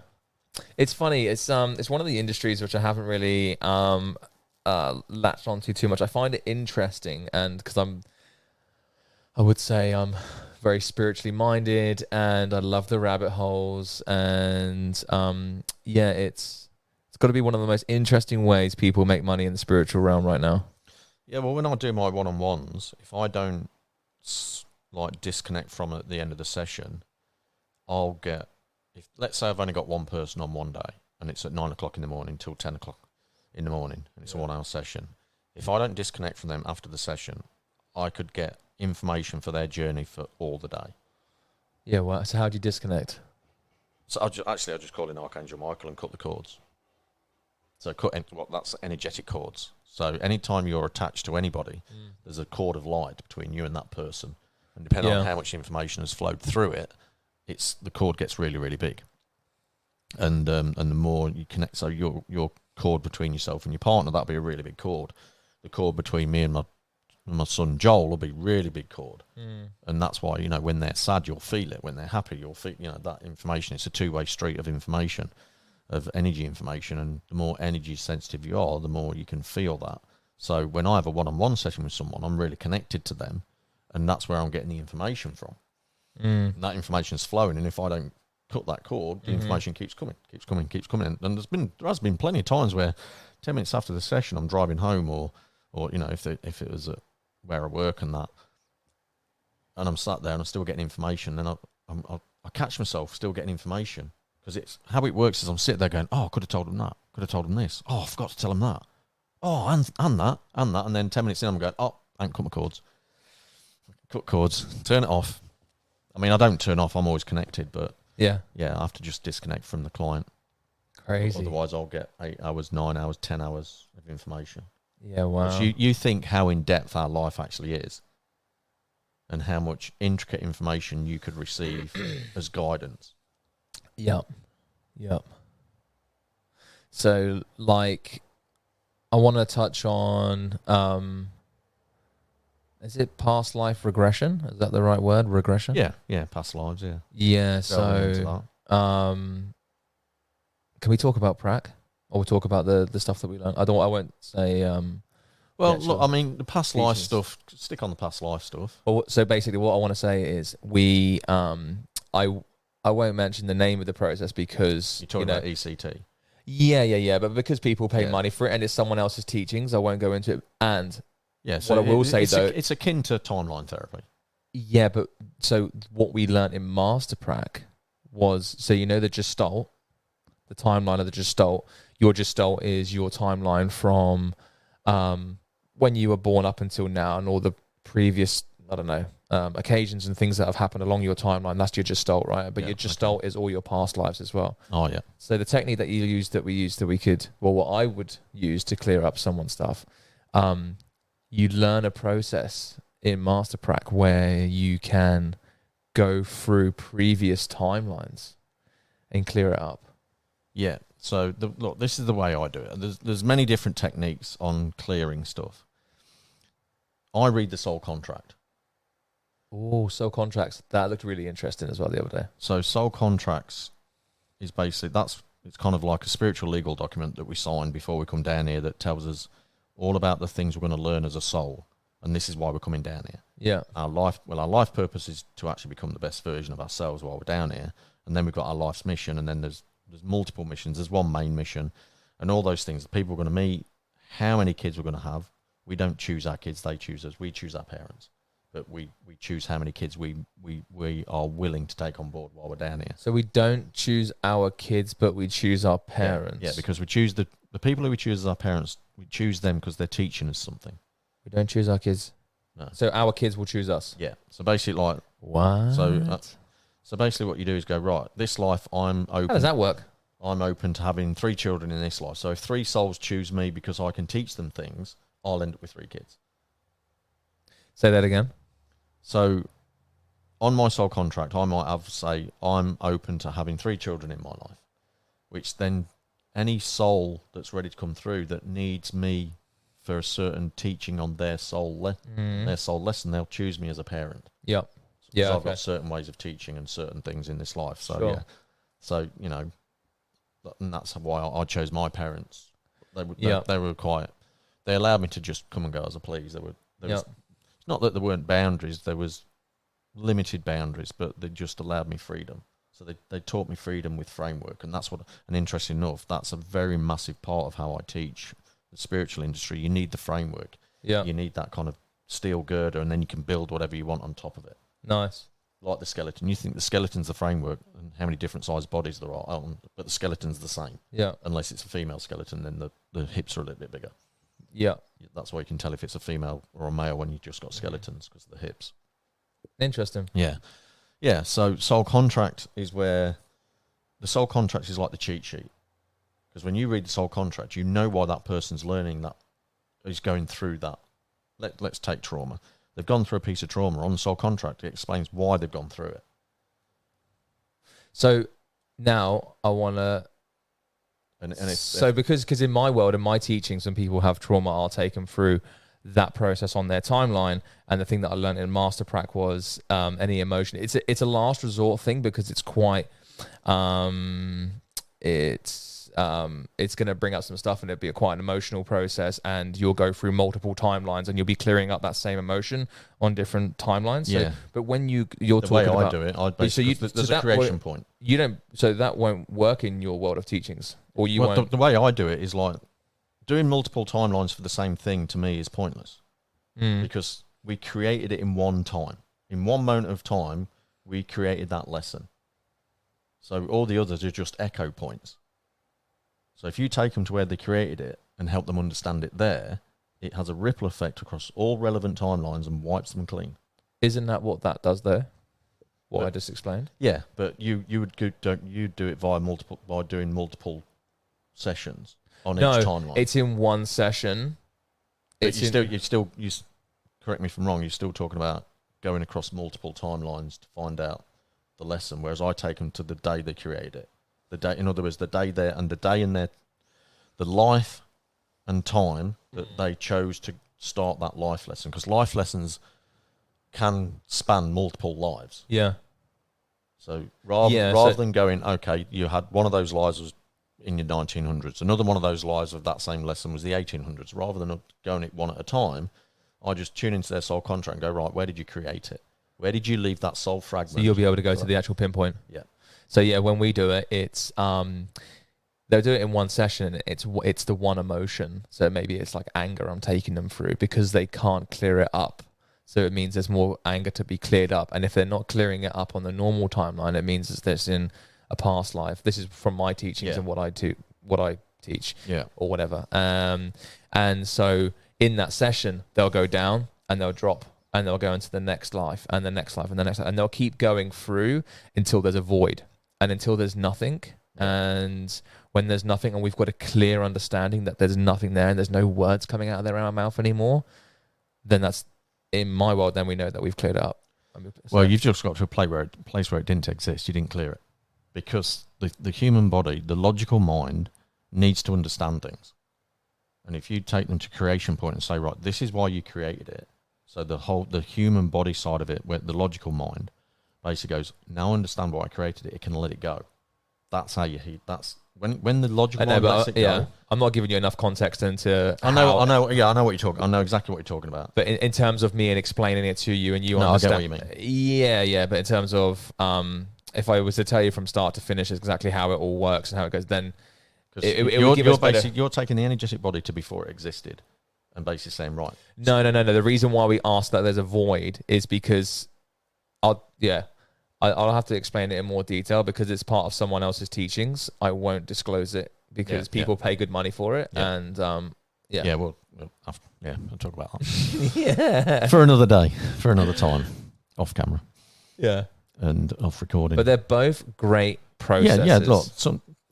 it's funny. It's one of the industries which I haven't really latched onto too much. I find it interesting, and because I would say I'm very spiritually minded, and I love the rabbit holes, and it's got to be one of the most interesting ways people make money in the spiritual realm right now. Yeah, well, when I do my one-on-ones, if I don't disconnect from it at the end of the session, I'll get, let's say I've only got one person on one day and it's at 9 o'clock in the morning till 10 o'clock in the morning and it's a 1 hour session. If I don't disconnect from them after the session, I could get information for their journey for all the day. Yeah, well, so how do you disconnect? So I'll just call in Archangel Michael and cut the cords. So that's energetic cords. So anytime you're attached to anybody, there's a cord of light between you and that person. And depending on how much information has flowed through it, the cord gets really, really big. and the more you connect, so your cord between yourself and your partner, that'll be a really big cord. The cord between me and my son Joel will be really big cord, and that's why, you know, when they're sad, you'll feel it. When they're happy, you'll feel, you know, that information. It's a two-way street of information, of energy information, and the more energy sensitive you are, the more you can feel that. So when I have a one-on-one session with someone, I'm really connected to them, and that's where I'm getting the information from. And that information's flowing, and if I don't cut that cord, the information keeps coming. And there has been plenty of times where 10 minutes after the session, I'm driving home, or you know, if it was where I work and that, and I'm sat there and I'm still getting information, and I catch myself still getting information, because it's how it works is I'm sitting there going, oh, I could have told them that, could have told them this, oh, I forgot to tell them that, oh, and that, and then 10 minutes in I'm going, oh, I ain't cut my cords. Cut cords, turn it off. I mean, I don't turn off, I'm always connected, but yeah, I have to just disconnect from the client. Crazy. Otherwise I'll get 8 hours, 9 hours, 10 hours of information. Yeah, wow. You think how in depth our life actually is, and how much intricate information you could receive as guidance. Yep. So, like, I want to touch on, is it past life regression? Is that the right word? Regression? Yeah, past lives, yeah. Yeah, so, can we talk about prac? Or we talk about the stuff that we learned? I won't say, well, look, I mean, the past life teachings. stuff, stick on the past life stuff. Well, so basically what I want to say is I won't mention the name of the process because, You're talking about ECT. Yeah. But because people pay money for it and it's someone else's teachings, I won't go into it. And yeah, so what I will say though, it's akin to timeline therapy. Yeah, but so what we learnt in Master Prac was, so you know the Gestalt, the timeline of the Gestalt. Your Gestalt is your timeline from when you were born up until now, and all the previous, I don't know, occasions and things that have happened along your timeline. That's your Gestalt, right? But your Gestalt is all your past lives as well. Oh, yeah. So the technique that you used, what I would use to clear up someone's stuff, you learn a process in Master Prac where you can go through previous timelines and clear it up. Yeah. So look, this is the way I do it. There's many different techniques on clearing stuff. I read the soul contract. Oh, soul contracts. That looked really interesting as well the other day. So soul contracts is basically, it's kind of like a spiritual legal document that we sign before we come down here that tells us all about the things we're going to learn as a soul. And this is why we're coming down here. Yeah. Our life purpose is to actually become the best version of ourselves while we're down here. And then we've got our life's mission, and then there's multiple missions. There's one main mission, and all those things. The people we're going to meet, how many kids we're going to have. We don't choose our kids; they choose us. We choose our parents, but we choose how many kids we are willing to take on board while we're down here. So we don't choose our kids, but we choose our parents. Yeah, because we choose the people who we choose as our parents. We choose them because they're teaching us something. We don't choose our kids. No. So our kids will choose us. Yeah. So basically, like what? So basically, what you do is go, right, this life I'm open. How does that work? I'm open to having 3 children in this life. So if 3 souls choose me because I can teach them things, I'll end up with 3 kids. Say that again. So on my soul contract, I might have, say, I'm open to having 3 children in my life, which then any soul that's ready to come through that needs me for a certain teaching on their soul lesson, they'll choose me as a parent. Yep. Yeah, I've got certain ways of teaching and certain things in this life. So yeah, so you know, and that's why I chose my parents. They were quiet. They allowed me to just come and go as I please. There was it's not that there weren't boundaries. There was limited boundaries, but they just allowed me freedom. So they taught me freedom with framework, and that's what. And interesting enough, that's a very massive part of how I teach the spiritual industry. You need the framework. Yeah, you need that kind of steel girder, and then you can build whatever you want on top of it. Nice. Like the skeleton. You think the skeleton's the framework and how many different sized bodies there are, but the skeleton's the same. Yeah. Unless it's a female skeleton, then the hips are a little bit bigger. Yeah. That's why you can tell if it's a female or a male when you've just got skeletons, because of the hips. Interesting. Yeah. Yeah, so soul contract is where the soul contract is like the cheat sheet. Because when you read the soul contract, you know why that person's learning that, is going through that. Let's take trauma. They've gone through a piece of trauma on the soul contract. It explains why they've gone through it. So now I want to. And it's So because in my world, in my teachings, when people have trauma, I'll take them through that process on their timeline. And the thing that I learned in Master Prac was any emotion. It's a last resort thing because it's quite it's going to bring up some stuff and it'll be quite an emotional process, and you'll go through multiple timelines and you'll be clearing up that same emotion on different timelines. Yeah. So, but when you're the talking way about, I do it, I basically, there's a creation point. you don't, so that won't work in your world of teachings, or you won't. The way I do it is like doing multiple timelines for the same thing to me is pointless because we created it in one time. In one moment of time, we created that lesson. So all the others are just echo points. So if you take them to where they created it and help them understand it there, it has a ripple effect across all relevant timelines and wipes them clean. Isn't that what that does there? What I just explained? Yeah, but you would do it by doing multiple sessions on each timeline. It's in one session. But you correct me if I'm wrong, you're still talking about going across multiple timelines to find out the lesson, whereas I take them to the day they created it. The day, in other words, the day there and the day in their, the life and time that they chose to start that life lesson, because life lessons can span multiple lives. Yeah. So rather than going, okay, you had one of those lives was in your 1900s, another one of those lives of that same lesson was the 1800s. Rather than going it one at a time, I just tune into their soul contract and go, right, where did you create it? Where did you leave that soul fragment? So you'll be able to go to the actual pinpoint. Yeah. So yeah, when we do it, it's they'll do it in one session. It's the one emotion. So maybe it's like anger I'm taking them through because they can't clear it up. So it means there's more anger to be cleared up. And if they're not clearing it up on the normal timeline, it means it's this in a past life. This is from my teachings and what I teach, or whatever. And so in that session, they'll go down and they'll drop and they'll go into the next life and the next life and the next life, and they'll keep going through until there's a void and until there's nothing. And when there's nothing and we've got a clear understanding that there's nothing there and there's no words coming out of their mouth anymore, then that's, in my world, then we know that we've cleared it up. Well, you've just got to a place where it didn't exist. You didn't clear it. Because the human body, the logical mind, needs to understand things. And if you take them to creation point and say, right, this is why you created it. So the human body side of it, where the logical mind basically goes, now I understand why I created it, it can let it go. That's how you heat. That's when the logical mind lets it go. I'm not giving you enough context into. I know what you're talking. I know exactly what you're talking about. But in terms of me and explaining it to you, and you understand. I get what you mean. Yeah. But in terms of if I was to tell you from start to finish exactly how it all works and how it goes, then you're taking the energetic body to before it existed, and basically saying, right. No. The reason why we ask that there's a void is because I'll have to explain it in more detail because it's part of someone else's teachings. I won't disclose it because people pay good money for it. Yeah. And I'll talk about that. For another day, for another time, off camera. Yeah. And off recording. But they're both great processes. Yeah. Look,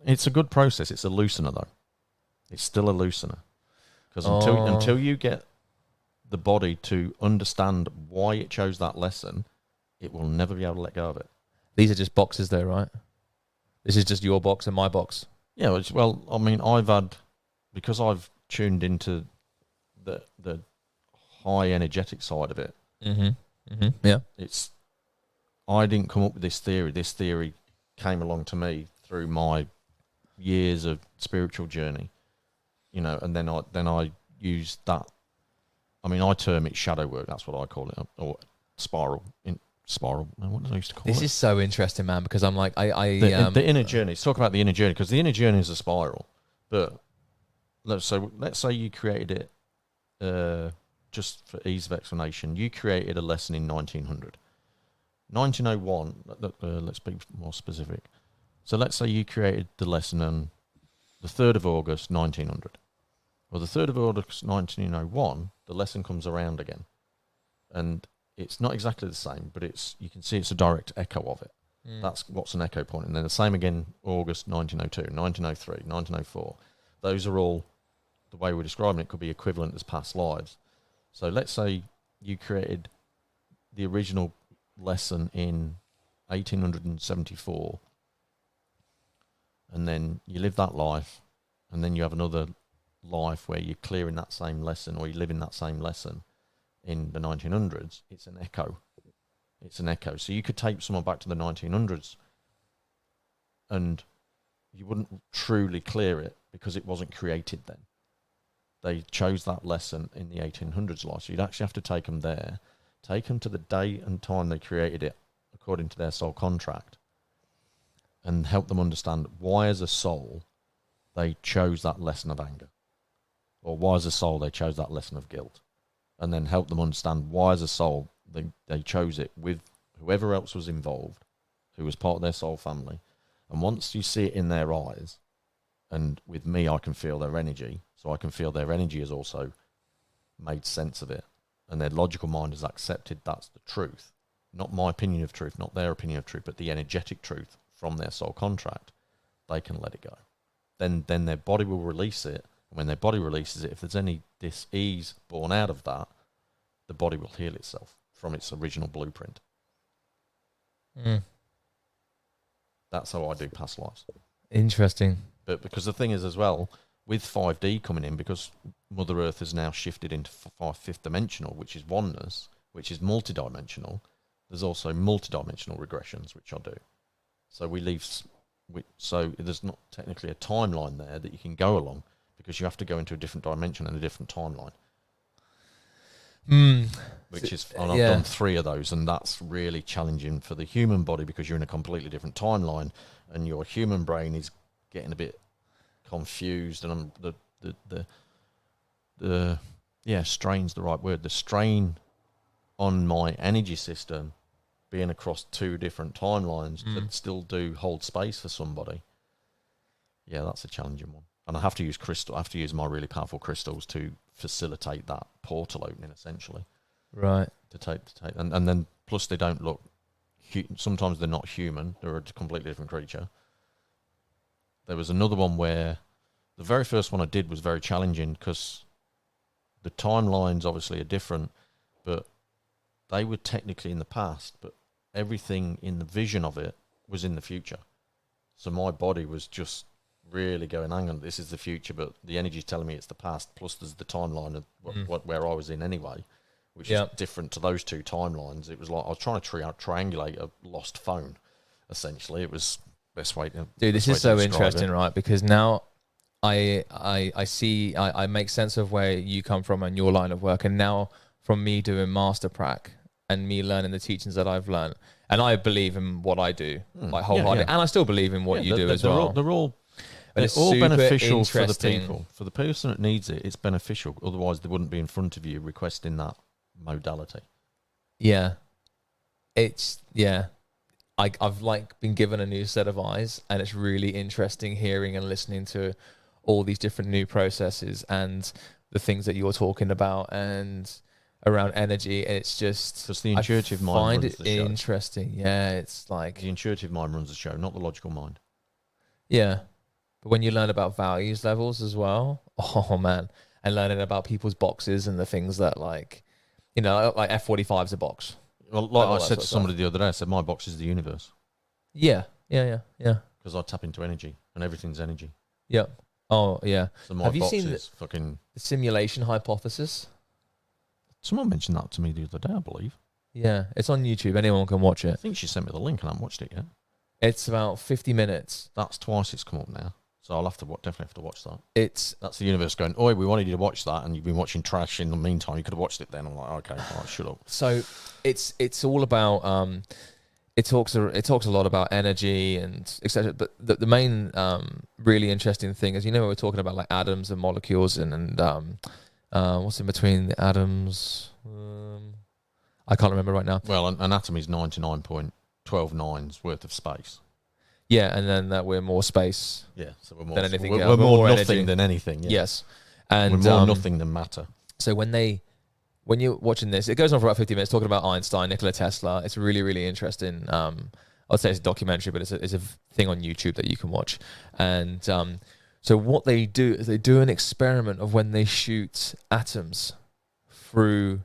it's a good process. It's a loosener though. It's still a loosener because until you get the body to understand why it chose that lesson, it will never be able to let go of it. These are just boxes though, right? This is just your box and my box. Yeah, well, I mean, because I've tuned into the high energetic side of it. Yeah. I didn't come up with this theory. This theory came along to me through my years of spiritual journey, and then I used that. I mean, I term it shadow work. That's what I call it, or spiral. What did I used to call it? This is so interesting, man, because I'm like, the inner journey. Let's talk about the inner journey, because the inner journey is a spiral. But let's say you created it, just for ease of explanation, you created a lesson in 1900. 1901, let's be more specific. So let's say you created the lesson on the 3rd of August, 1900. Well, the 3rd of August, 1901, the lesson comes around again. And it's not exactly the same, but you can see it's a direct echo of it. That's what's an echo point. And then the same again, August 1902, 1903, 1904. Those are all, the way we're describing it, could be equivalent as past lives. So let's say you created the original lesson in 1874. and then you live that life, and then you have another life where you're clearing that same lesson, or you're living that same lesson in the 1900s. It's an echo. It's an echo. So you could take someone back to the 1900s, and you wouldn't truly clear it because it wasn't created then. They chose that lesson in the 1800s life. So you'd actually have to take them there, take them to the day and time they created it according to their soul contract, and help them understand why as a soul they chose that lesson of anger, or why as a soul they chose that lesson of guilt, and then help them understand why as a soul they chose it with whoever else was involved, who was part of their soul family. And once you see it in their eyes, and with me I can feel their energy, so I can feel their energy has also made sense of it, and their logical mind has accepted that's the truth, not my opinion of truth, not their opinion of truth, but the energetic truth from their soul contract, they can let it go. Then their body will release it, and when their body releases it, if there's any dis-ease born out of that, the body will heal itself from its original blueprint. That's how I do past lives. Interesting. But because the thing is as well, with 5D coming in, because Mother Earth has now shifted into fifth dimensional, which is oneness, which is multidimensional, there's also multidimensional regressions, which I do. So so there's not technically a timeline there that you can go along, because you have to go into a different dimension and a different timeline. Which is, and I've done 3 of those, and that's really challenging for the human body, because you're in a completely different timeline, and your human brain is getting a bit confused, and strain's the right word. The strain on my energy system being across 2 different timelines that still do hold space for somebody. Yeah, that's a challenging one. And I have to use crystal. I have to use my really powerful crystals to facilitate that portal opening, essentially. Right. To take, and then plus they don't look. Sometimes they're not human. They're a completely different creature. There was another one where the very first one I did was very challenging, because the timelines obviously are different, but they were technically in the past, but everything in the vision of it was in the future. So my body was just really going, hang on, this is the future, but the energy's telling me it's the past, plus there's the timeline of where I was in anyway, which is different to those 2 timelines. It was like I was trying to triangulate a lost phone, essentially. It was best way to... Dude, this is so interesting, right? Because now I see, I make sense of where you come from and your line of work, and now from me doing master prac and me learning the teachings that I've learned, and I believe in what I do, like wholeheartedly, and I still believe in what you do as well. They're all beneficial for the people. For the person that needs it, it's beneficial. Otherwise, they wouldn't be in front of you requesting that modality. Yeah. I've like been given a new set of eyes, and it's really interesting hearing and listening to all these different new processes and the things that you're talking about and around energy. It's just, because the intuitive mind runs the show. I find it interesting. Yeah, it's like the intuitive mind runs the show, not the logical mind. Yeah. But when you learn about values levels as well, oh man, and learning about people's boxes and the things that, like, you know, like F45 is a box. Well, like I said to somebody the other day, I said, my box is the universe. Yeah. Because I tap into energy, and everything's energy. Yep. Oh, yeah. So my Have you box seen is fucking... the simulation hypothesis? Someone mentioned that to me the other day, I believe. Yeah, it's on YouTube. Anyone can watch it. I think she sent me the link, and I haven't watched it yet. It's about 50 minutes. That's twice it's come up now. So I'll definitely have to watch that. That's the universe going, oi, we wanted you to watch that, and you've been watching trash in the meantime. You could have watched it then. I'm like, okay, all right, shut up. So it's all about it talks a lot about energy and etc. But the main really interesting thing is, you know, we're talking about like atoms and molecules and what's in between the atoms. I can't remember right now. Well, an atom is 99.129's worth of space. Yeah, and then that we're more space. Yeah, so we're more than anything. We're more nothing energy than anything. Yeah. Yes, and we're more nothing than matter. So when you're watching this, it goes on for about 50 minutes talking about Einstein, Nikola Tesla. It's really, really interesting. I'd say it's a documentary, but it's a thing on YouTube that you can watch. And so what they do is they do an experiment of when they shoot atoms through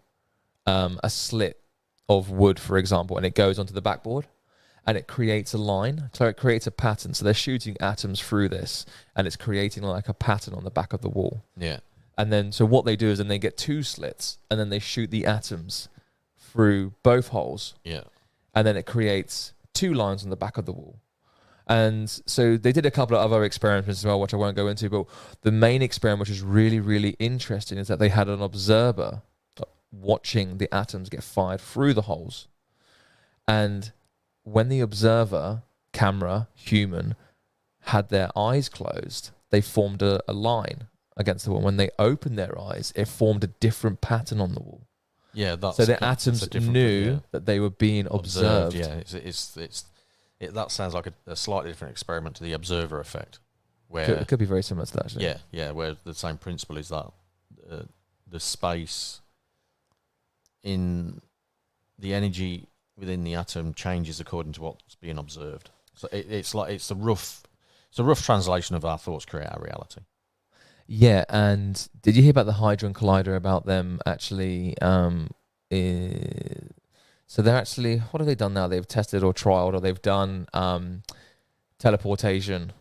a slit of wood, for example, and it goes onto the backboard. and it creates a line. So it creates a pattern. So they're shooting atoms through this, and it's creating like a pattern on the back of the wall. Yeah. And then, so what they do is then they get 2 slits, and then they shoot the atoms through both holes. Yeah. And then it creates 2 lines on the back of the wall. And so they did a couple of other experiments as well, which I won't go into, but the main experiment, which is really, really interesting, is that they had an observer watching the atoms get fired through the holes. And when the observer, camera, human, had their eyes closed, they formed a line against the wall. When they opened their eyes, it formed a different pattern on the wall. Yeah, so the atoms knew that they were being observed. Yeah, that sounds like a slightly different experiment to the observer effect, where It could be very similar to that, actually. Yeah, where the same principle is that the space in the energy within the atom changes according to what's being observed. So it's a rough translation of our thoughts create our reality. Yeah, and did you hear about the Hadron Collider, about them actually... so they're actually... What have they done now? They've tested or trialed, or they've done teleportation.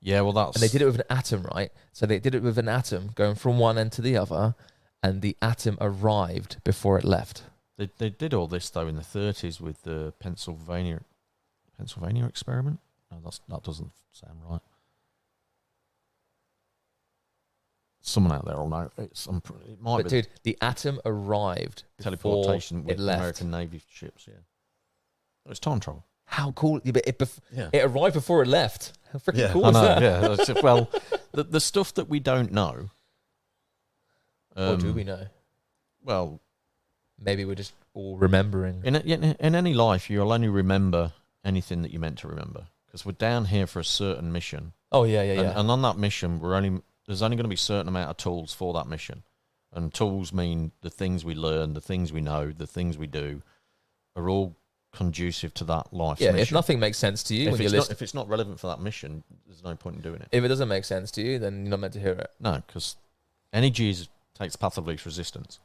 Yeah, well, that's... And they did it with an atom, right? So they did it with an atom going from one end to the other, and the atom arrived before it left. They did all this, though, in the 30s with the Pennsylvania experiment. No, that doesn't sound right. Someone out there will know. It might But be. dude, the atom arrived Teleportation with it left. American Navy ships, yeah. It's time travel. How cool. Yeah, but it arrived before it left. How freaking cool I is know, that? yeah. Well, the stuff that we don't know. Or do we know? Well, maybe we're just all remembering. In any life, you'll only remember anything that you're meant to remember. Because we're down here for a certain mission. Oh, yeah. And on that mission, there's only going to be a certain amount of tools for that mission. And tools mean the things we learn, the things we know, the things we do are all conducive to that life mission. If nothing makes sense to you, if it's not relevant for that mission, there's no point in doing it. If it doesn't make sense to you, then you're not meant to hear it. No, because energy takes the path of least resistance.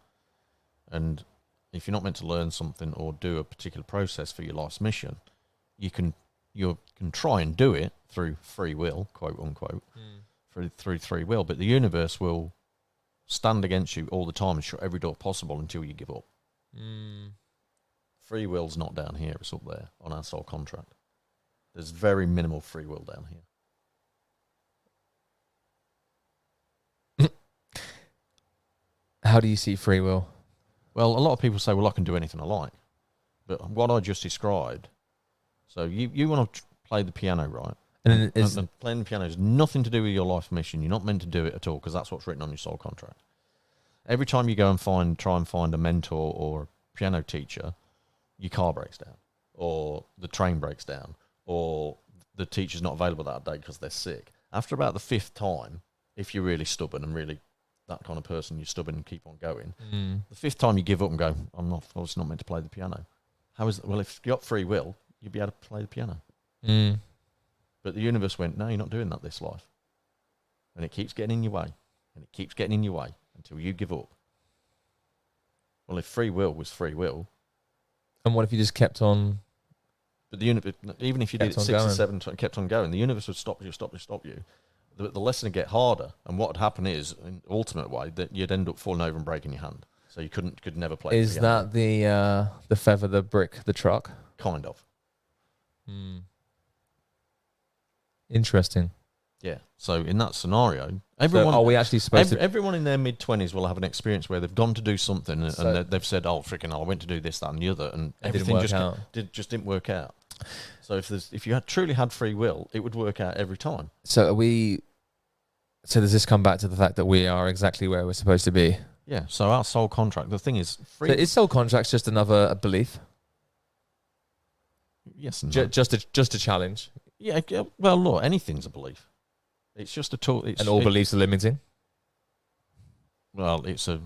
And if you're not meant to learn something or do a particular process for your life's mission, you can try and do it through free will, quote unquote, through free will, but the universe will stand against you all the time and shut every door possible until you give up. Free will's not down here, it's up there on our soul contract. There's very minimal free will down here. How do you see free will? Well, a lot of people say, well, I can do anything I like. But what I just described, so you want to play the piano, right? And playing the piano has nothing to do with your life mission. You're not meant to do it at all because that's what's written on your soul contract. Every time you go and try and find a mentor or a piano teacher, your car breaks down, or the train breaks down, or the teacher's not available that day because they're sick. After about the 5th time, if you're really stubborn and really that kind of person, you're stubborn and keep on going. The 5th time you give up and go, I was not meant to play the piano. How is that? Well, if you got free will, you'd be able to play the piano. But the universe went, no, you're not doing that this life. And it keeps getting in your way. And it keeps getting in your way until you give up. Well, if free will was free will. And what if you just kept on? But the universe, even if you did it 6 or 7 times, kept on going, the universe would stop you. The lesson would get harder. And what would happen is, in the ultimate way, that you'd end up falling over and breaking your hand. So you could never play. Is that the feather, the brick, the truck? Kind of. Interesting. Yeah. So in that scenario, everyone are we actually supposed to? Everyone in their mid-20s will have an experience where they've gone to do something and they've said, "Oh, freaking hell, I went to do this, that, and the other," and everything just didn't work out. So if you had truly had free will, it would work out every time. So So does this come back to the fact that we are exactly where we're supposed to be? Yeah. So our soul contract. The thing is, So is soul contracts just another belief? Yes and no. Just a challenge. Yeah. Well, look, anything's a belief. It's just a tool. And all beliefs are limiting? Well, the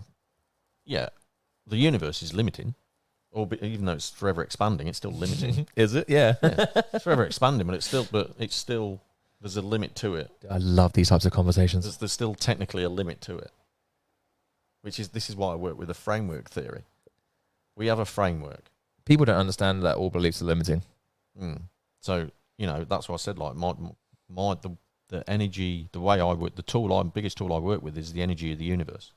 universe is limiting. Even though it's forever expanding, it's still limiting. Is it? Yeah. It's forever expanding, but it's still, there's a limit to it. I love these types of conversations. There's still technically a limit to it. This is why I work with a framework theory. We have a framework. People don't understand that all beliefs are limiting. So, that's what I said. Like the energy, the way I work, biggest tool I work with is the energy of the universe.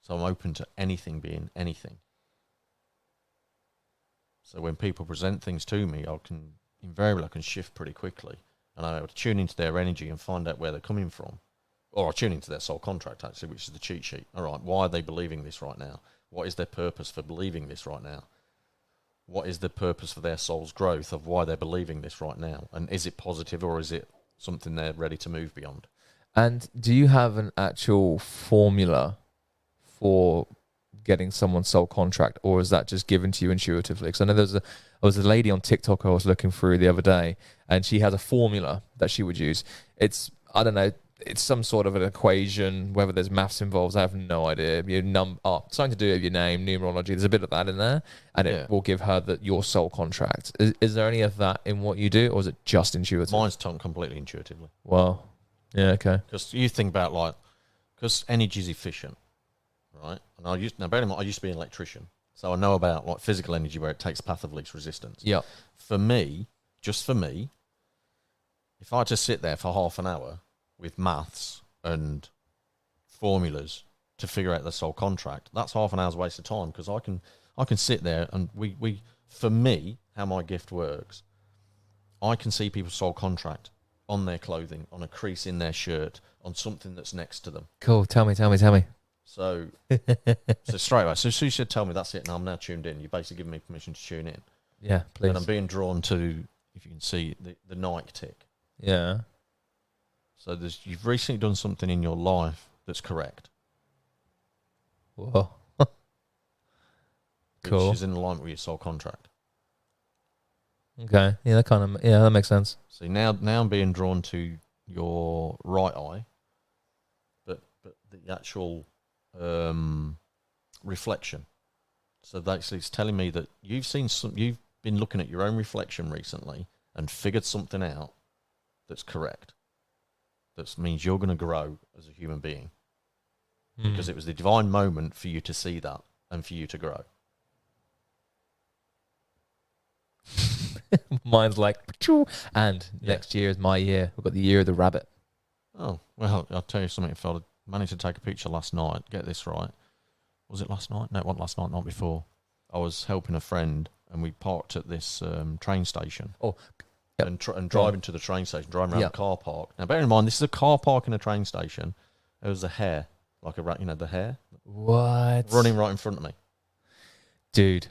So I'm open to anything being anything. So when people present things to me, I can shift pretty quickly, and I tune into their energy and find out where they're coming from. Or I tune into their soul contract, actually, which is the cheat sheet. All right, why are they believing this right now? What is their purpose for believing this right now? What is the purpose for their soul's growth of why they're believing this right now? And is it positive, or is it something they're ready to move beyond? And do you have an actual formula for getting someone's soul contract, or is that just given to you intuitively? Because I know there was a lady on TikTok I was looking through the other day, and she has a formula that she would use. It's, I don't know, it's some sort of an equation, whether there's maths involved, I have no idea. Something to do with your name, numerology, there's a bit of that in there, and it will give her your soul contract. Is there any of that in what you do, or is it just intuitive? Mine's done completely intuitively. Well, yeah, okay. Because you think about, because energy is efficient, right? And bear in mind, I used to be an electrician, so I know about physical energy where it takes path of least resistance. Yeah. For me, if I just sit there for half an hour with maths and formulas to figure out the soul contract, that's half an hour's waste of time, because I can sit there and we for me, how my gift works, I can see people's soul contract on their clothing, on a crease in their shirt, on something that's next to them. Cool. Tell me. So straight away, so as soon as you tell me that's it, and I'm now tuned in, you're basically giving me permission to tune in. Yeah, please. And I'm being drawn to, if you can see, the Nike tick. Yeah. So you've recently done something in your life that's correct. Whoa. Cool. Which is in alignment with your soul contract. Okay. Yeah, that makes sense. See, now I'm being drawn to your right eye, but the actual reflection. So basically, it's telling me that you've been looking at your own reflection recently and figured something out that's correct. That means you're going to grow as a human being, because it was the divine moment for you to see that and for you to grow. Mine's like, and next year is my year. We've got the year of the rabbit. Oh, well, I'll tell you something. If I managed to take a picture last night, get this right. Was it last night? No, it wasn't last night, not before. I was helping a friend, and we parked at this train station. Oh, yep. And driving to the train station, driving around the car park. Now, bear in mind, this is a car park in a train station. There was a hare, like a rat, the hare. What? Running right in front of me. Dude,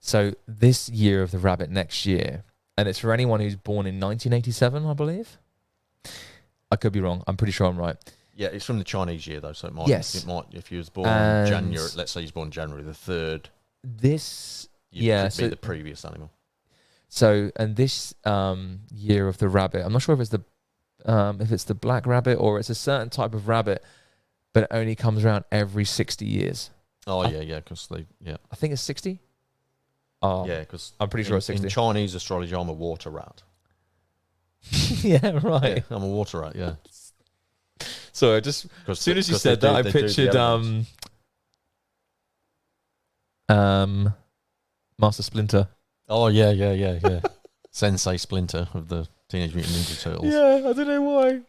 so this year of the rabbit next year, and it's for anyone who's born in 1987, I believe. I could be wrong. I'm pretty sure I'm right. Yeah, it's from the Chinese year, though, so it might, if you was born January, let's say you was born January the 3rd, this, could be the previous animal. So, and this year of the rabbit, I'm not sure if it's the black rabbit or it's a certain type of rabbit, but it only comes around every 60 years. Oh, because I think it's 60. Yeah, because I'm pretty sure it's 60. In Chinese astrology, I'm a water rat. Yeah, right. Yeah, I'm a water rat, yeah. So as soon as you said that, I pictured Master Splinter. Oh, yeah. Sensei Splinter of the Teenage Mutant Ninja Turtles. Yeah, I don't know why.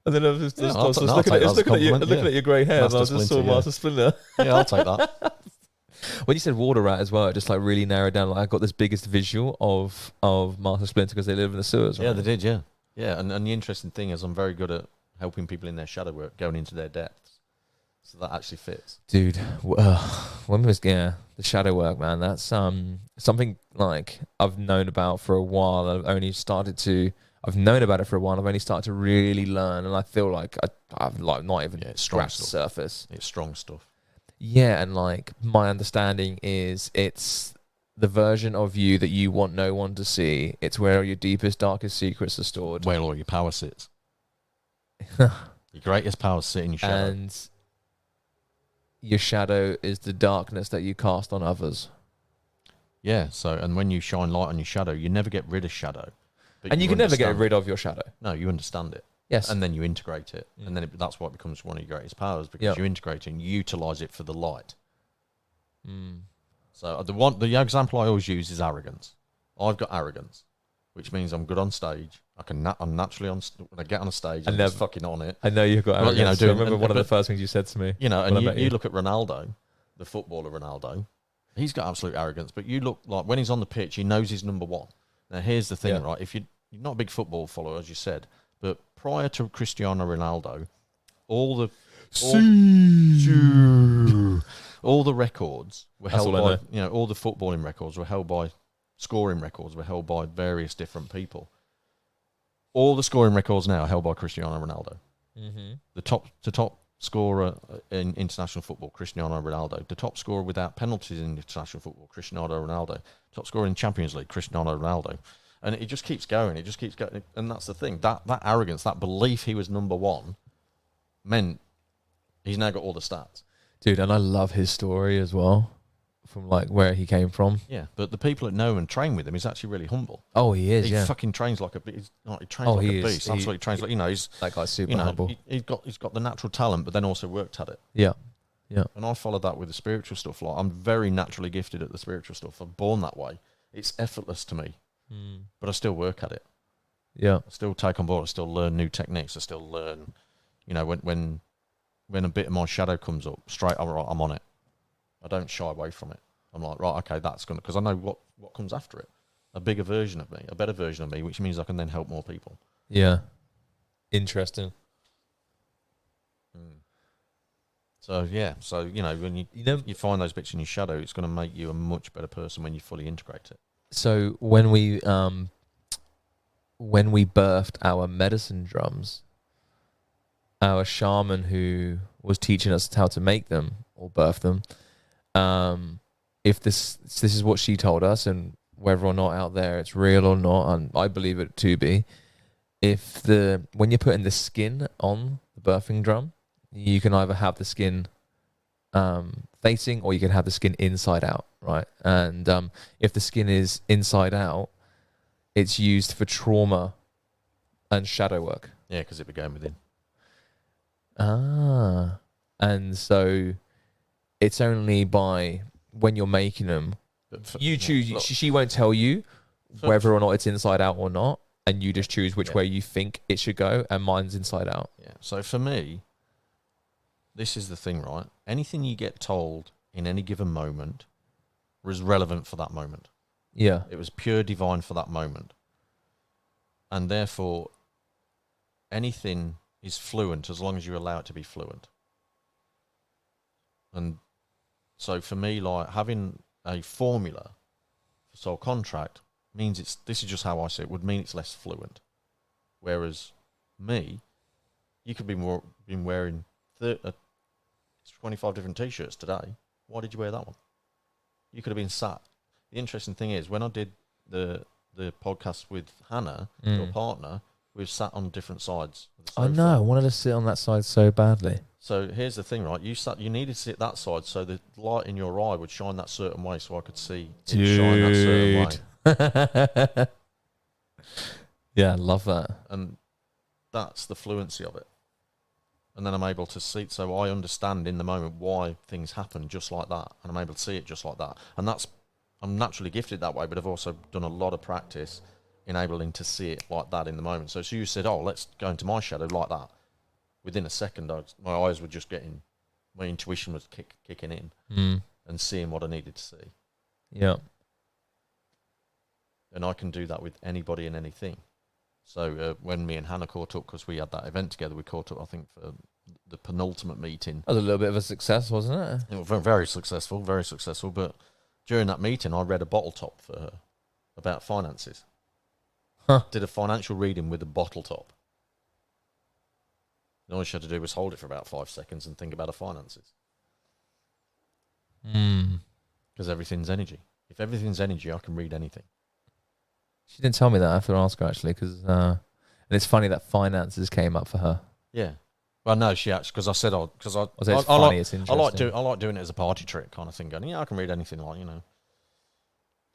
And then I was looking at your grey hair, and I just saw Master Splinter. Yeah, I'll take that. When you said water rat as well, it just really narrowed down. I got this biggest visual of Master Splinter because they live in the sewers. Right? Yeah, they did. Yeah. And the interesting thing is, I'm very good at helping people in their shadow work, going into their depths. So that actually fits, dude. The shadow work, man. That's something I've known about for a while. I've known about it for a while. I've only started to really learn, and I feel like I've not even scratched the surface. It's strong stuff. Yeah, and my understanding is it's the version of you that you want no one to see. It's where your deepest, darkest secrets are stored. Where all your power sits. Your greatest power sit in your shadow. And your shadow is the darkness that you cast on others. Yeah, and when you shine light on your shadow, you never get rid of shadow. And you can never get rid of your shadow. No, you understand it. Yes. And then you integrate it. And then that's why it becomes one of your greatest powers, because you integrate it and utilize it for the light. So the example I always use is arrogance. I've got arrogance, which means I'm good on stage. I'm naturally when I get on a stage, I'm never, just fucking on it. I know you've got arrogance. You know, I remember one of the first things you said to me. You know, and you look at Ronaldo, the footballer Ronaldo. He's got absolute arrogance, but you look like when he's on the pitch, he knows he's number one. Now, here's the thing, right? If you're not a big football follower, as you said, but prior to Cristiano Ronaldo, all the records were held by, all the footballing records were held by, scoring records were held by various different people. All the scoring records now are held by Cristiano Ronaldo. Mm-hmm. The top scorer in international football, Cristiano Ronaldo. The top scorer without penalties in international football, Cristiano Ronaldo. Top scorer in Champions League, Cristiano Ronaldo. And it just keeps going. It just keeps going. And that's the thing. That arrogance, that belief he was number one, meant he's now got all the stats. Dude, and I love his story as well, from like where he came from. Yeah, but the people that know and train with him, he's actually really humble. Oh, he is. He fucking trains like a beast. He trains like a beast. Absolutely trains like, he's that guy's super humble. He's got the natural talent, but then also worked at it. Yeah, yeah. And I followed that with the spiritual stuff. Like, I'm very naturally gifted at the spiritual stuff. I'm born that way. It's effortless to me, but I still work at it. Yeah, I still take on board. I still learn new techniques. I still learn. When a bit of my shadow comes up, straight, I'm on it. I don't shy away from it. I'm like, right, okay, that's going to... Because I know what comes after it. A bigger version of me, a better version of me, which means I can then help more people. Yeah. Interesting. So, yeah. So, when you find those bits in your shadow, it's going to make you a much better person when you fully integrate it. So, when we birthed our medicine drums, our shaman who was teaching us how to make them or birth them, if this is what she told us, and whether or not out there it's real or not, and I believe it to be, when you're putting the skin on the birthing drum, you can either have the skin facing or you can have the skin inside out, right? And if the skin is inside out, it's used for trauma and shadow work. Yeah, because it began within. And so it's only by when you're making them, you choose. She won't tell you whether or not it's inside out or not, and you just choose which way you think it should go. And mine's inside out. Yeah. So for me, this is the thing, right? Anything you get told in any given moment was relevant for that moment. Yeah. It was pure divine for that moment, and therefore, anything is fluent as long as you allow it to be fluent. And so for me, like, having a formula for soul contract means this is just how I see it, would mean it's less fluent. Whereas me, you could be wearing 25 different t-shirts today. Why did you wear that one? You could have been sat. The interesting thing is, when I did the podcast with Hannah, your partner, we were sat on different sides of the sofa. I know. I wanted to sit on that side so badly. So here's the thing, right? You needed to sit that side so the light in your eye would shine that certain way, so I could see it shine that certain way. Yeah, I love that. And that's the fluency of it. And then I'm able to see, so I understand in the moment why things happen just like that, and I'm able to see it just like that. And I'm naturally gifted that way, but I've also done a lot of practice enabling to see it like that in the moment. So you said, oh, let's go into my shadow like that. Within a second, my eyes were just my intuition was kicking in and seeing what I needed to see. Yeah. And I can do that with anybody and anything. So when me and Hannah caught up, because we had that event together, we caught up, I think, for the penultimate meeting. That was a little bit of a success, wasn't it? It was very successful, very successful. But during that meeting, I read a bottle top for her about finances. Did a financial reading with a bottle top. And all she had to do was hold it for about 5 seconds and think about her finances. Because everything's energy. If everything's energy, I can read anything. She didn't tell me that. I have to ask her, actually, because and it's funny that finances came up for her. Yeah. Well, no, she actually, because I said, because it's funny, it's interesting. I like doing it as a party trick kind of thing. Going, I can read anything, like,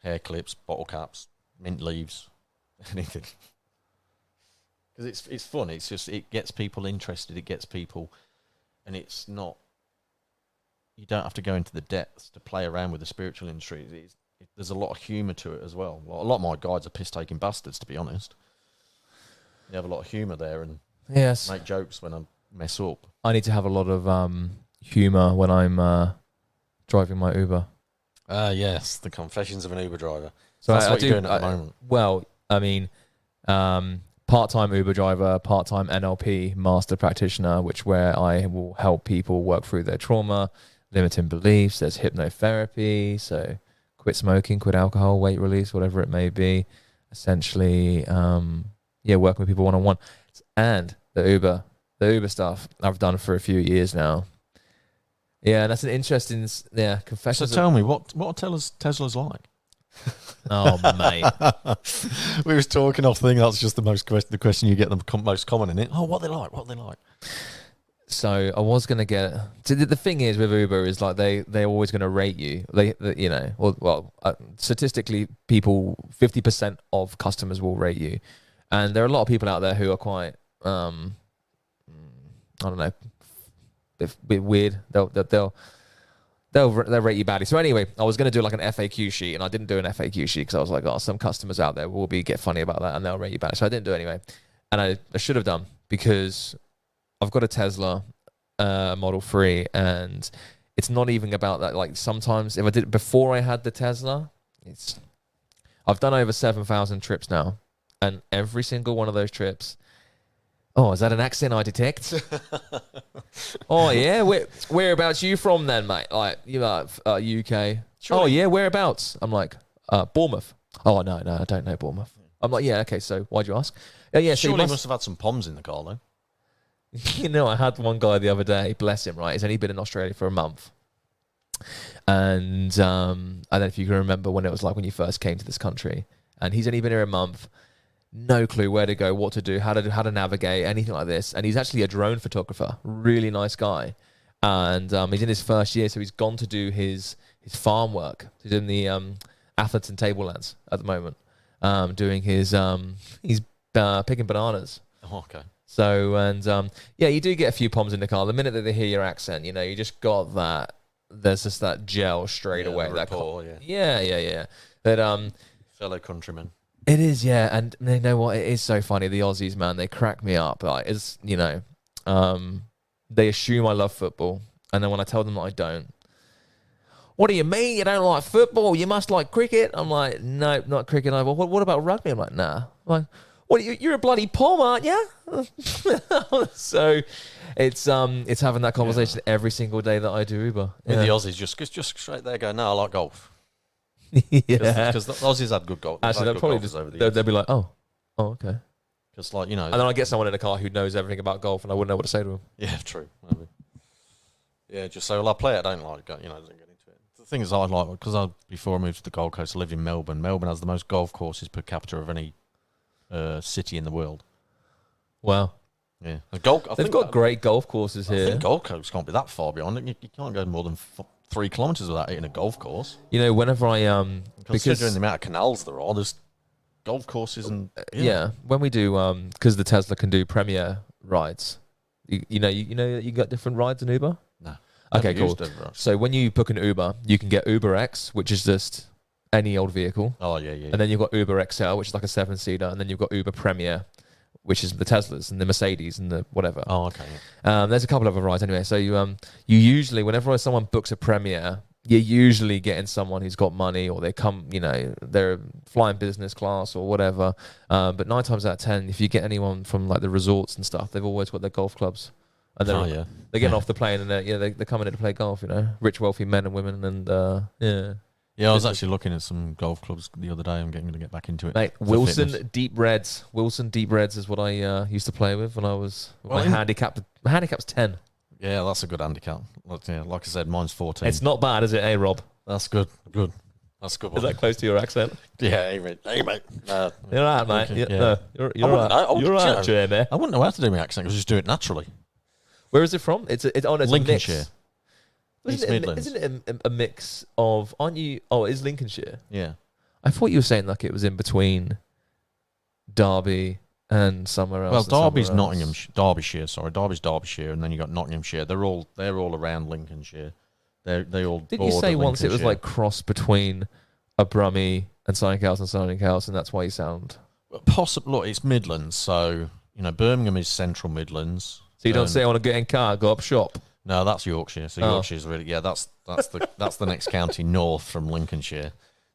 hair clips, bottle caps, mint leaves, anything. Because it's fun. It's just, it gets people interested. It gets people, and it's not. You don't have to go into the depths to play around with the spiritual industry. there's a lot of humour to it as well. A lot of my guides are piss-taking bastards, to be honest. You have a lot of humour there and make jokes when I mess up. I need to have a lot of humour when I'm driving my Uber. Yes, the confessions of an Uber driver. So that's I what do, you're doing at the moment. Well, I mean, part-time Uber driver, part-time NLP master practitioner, where I will help people work through their trauma, limiting beliefs. There's hypnotherapy, so quit smoking, quit alcohol, weight release, whatever it may be. Essentially, working with people one-on-one. And the Uber stuff I've done for a few years now. Yeah, and that's an interesting confession. So tell me, what are Tesla's like? Oh, mate. We was talking off thing. That's just the question you get the most common in it. Oh, what are they like? What are they like? So I was going to get... So the thing is with Uber is like they're always going to rate you. Statistically, 50% of customers will rate you. And there are a lot of people out there who are quite, I don't know, a bit weird. They'll rate you badly. So anyway, I was going to do like an FAQ sheet, and I didn't do an FAQ sheet because I was like, oh, some customers out there will get funny about that, and they'll rate you badly. So I didn't do it anyway. And I should have done, because I've got a Tesla Model 3, and it's not even about that. Like sometimes if I did it before I had the Tesla, I've done over 7,000 trips now, and every single one of those trips... Oh, is that an accent I detect? Oh, yeah? Whereabouts you from then, mate? Like, you are UK. Surely. Oh, yeah, whereabouts? I'm like, Bournemouth. Oh, no, I don't know Bournemouth. I'm like, yeah, okay, so why'd you ask? Yeah, so surely you must have had some POMs in the car, though. You know, I had one guy the other day, bless him, right? He's only been in Australia for a month. And I don't know if you can remember when it was like when you first came to this country. And he's only been here a month. No clue where to go, what to do, how to navigate, anything like this. And he's actually a drone photographer, really nice guy. And he's in his first year, so he's gone to do his farm work. He's in the Atherton Tablelands at the moment, doing he's picking bananas. Oh, okay. So, and you do get a few POMs in the car. The minute that they hear your accent, you know, you just got that, there's just that gel straight away. That rapport, yeah. But fellow countrymen. It is, yeah, and you know what? It is so funny. The Aussies, man, they crack me up. Like, it's, you know, they assume I love football, and then when I tell them that I don't, what do you mean you don't like football? You must like cricket. I'm like, no, not cricket. I'm like, well, what about rugby? I'm like, nah. I'm like, what? You're a bloody POM, aren't you? So it's having that conversation every single day that I do Uber. With the Aussies, just straight there, go, no, I like golf. Yeah, because the Aussies had good golf. Actually, they'll probably just they'll be like, oh, okay. Because like, you know, and then I get someone in a car who knows everything about golf, and I wouldn't know what to say to them. Yeah, true. Maybe. Yeah, just so I play it. I don't like, you know, don't get into it. The thing is, I like because before I moved to the Gold Coast, I lived in Melbourne. Melbourne has the most golf courses per capita of any city in the world. Wow. Yeah, they've got great golf courses here. I think Gold Coast can't be that far beyond it. You can't go more than 3 kilometres without hitting a golf course. You know, whenever I considering the amount of canals there are, there's golf courses and when we do because the Tesla can do Premier rides. You know you got different rides in Uber. No. Okay, cool. So when you book an Uber, you can get Uber X, which is just any old vehicle. Oh yeah. And then you've got Uber XL, which is like a 7-seater, and then you've got Uber Premier, which is the Teslas and the Mercedes and the whatever. Oh, okay. There's a couple of other rides anyway. So you usually, whenever someone books a Premier, you're usually getting someone who's got money, or they come, you know, they're flying business class or whatever. But 9 times out of 10, if you get anyone from like the resorts and stuff, they've always got their golf clubs. And they're getting off the plane and they're coming in to play golf, you know, rich, wealthy men and women. And Yeah, I was actually looking at some golf clubs the other day. I'm going to get back into it. Mate, Wilson Deep Reds. Wilson Deep Reds is what I used to play with when I was... my handicap's 10. Yeah, that's a good handicap. Like I said, mine's 14. It's not bad, is it, Rob? That's good. Good. That's a good one. Is that close to your accent? Yeah, hey, mate. You're right, mate. Okay, You're right. You're right, Jamie. I wouldn't know how to do my accent because I just do it naturally. Where is it from? It's Lincolnshire. East Midlands. Isn't it a mix of... Aren't you... Oh, it is Lincolnshire. Yeah. I thought you were saying like it was in between Derby and somewhere else. Well, Derby's Derbyshire, sorry. Derby's Derbyshire, and then you got Nottinghamshire. They're all around Lincolnshire. They all... Didn't you say once it was like cross between a Brummie and something else, and that's why you sound. Possibly, look, it's Midlands, so Birmingham is Central Midlands. So you don't say I want to get in car, go up shop. No, that's Yorkshire. So Yorkshire's really that's the next county north from Lincolnshire.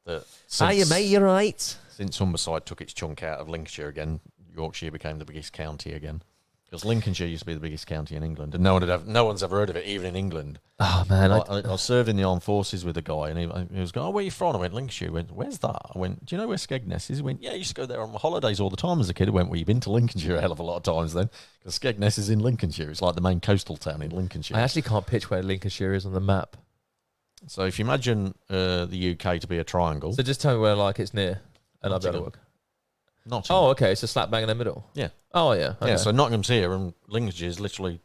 Hiya, mate, you're right. Since Humberside took its chunk out of Lincolnshire again, Yorkshire became the biggest county again. Because Lincolnshire used to be the biggest county in England, and no one's ever heard of it, even in England. Oh man, I served in the armed forces with a guy, and he was going, "Oh, where are you from?" I went, "Lincolnshire." He went, "Where's that?" I went, "Do you know where Skegness is?" He went, "Yeah, I used to go there on my holidays all the time as a kid." I went, "Well, you've been to Lincolnshire a hell of a lot of times then, because Skegness is in Lincolnshire. It's like the main coastal town in Lincolnshire." I actually can't pitch where Lincolnshire is on the map. So if you imagine the UK to be a triangle, So just tell me where it's near, and I'll be able to work. Nottingham. Oh, okay. So slap bang in the middle. Yeah. Oh, yeah. Okay. Yeah. So Nottingham's here, and Lincolnshire is literally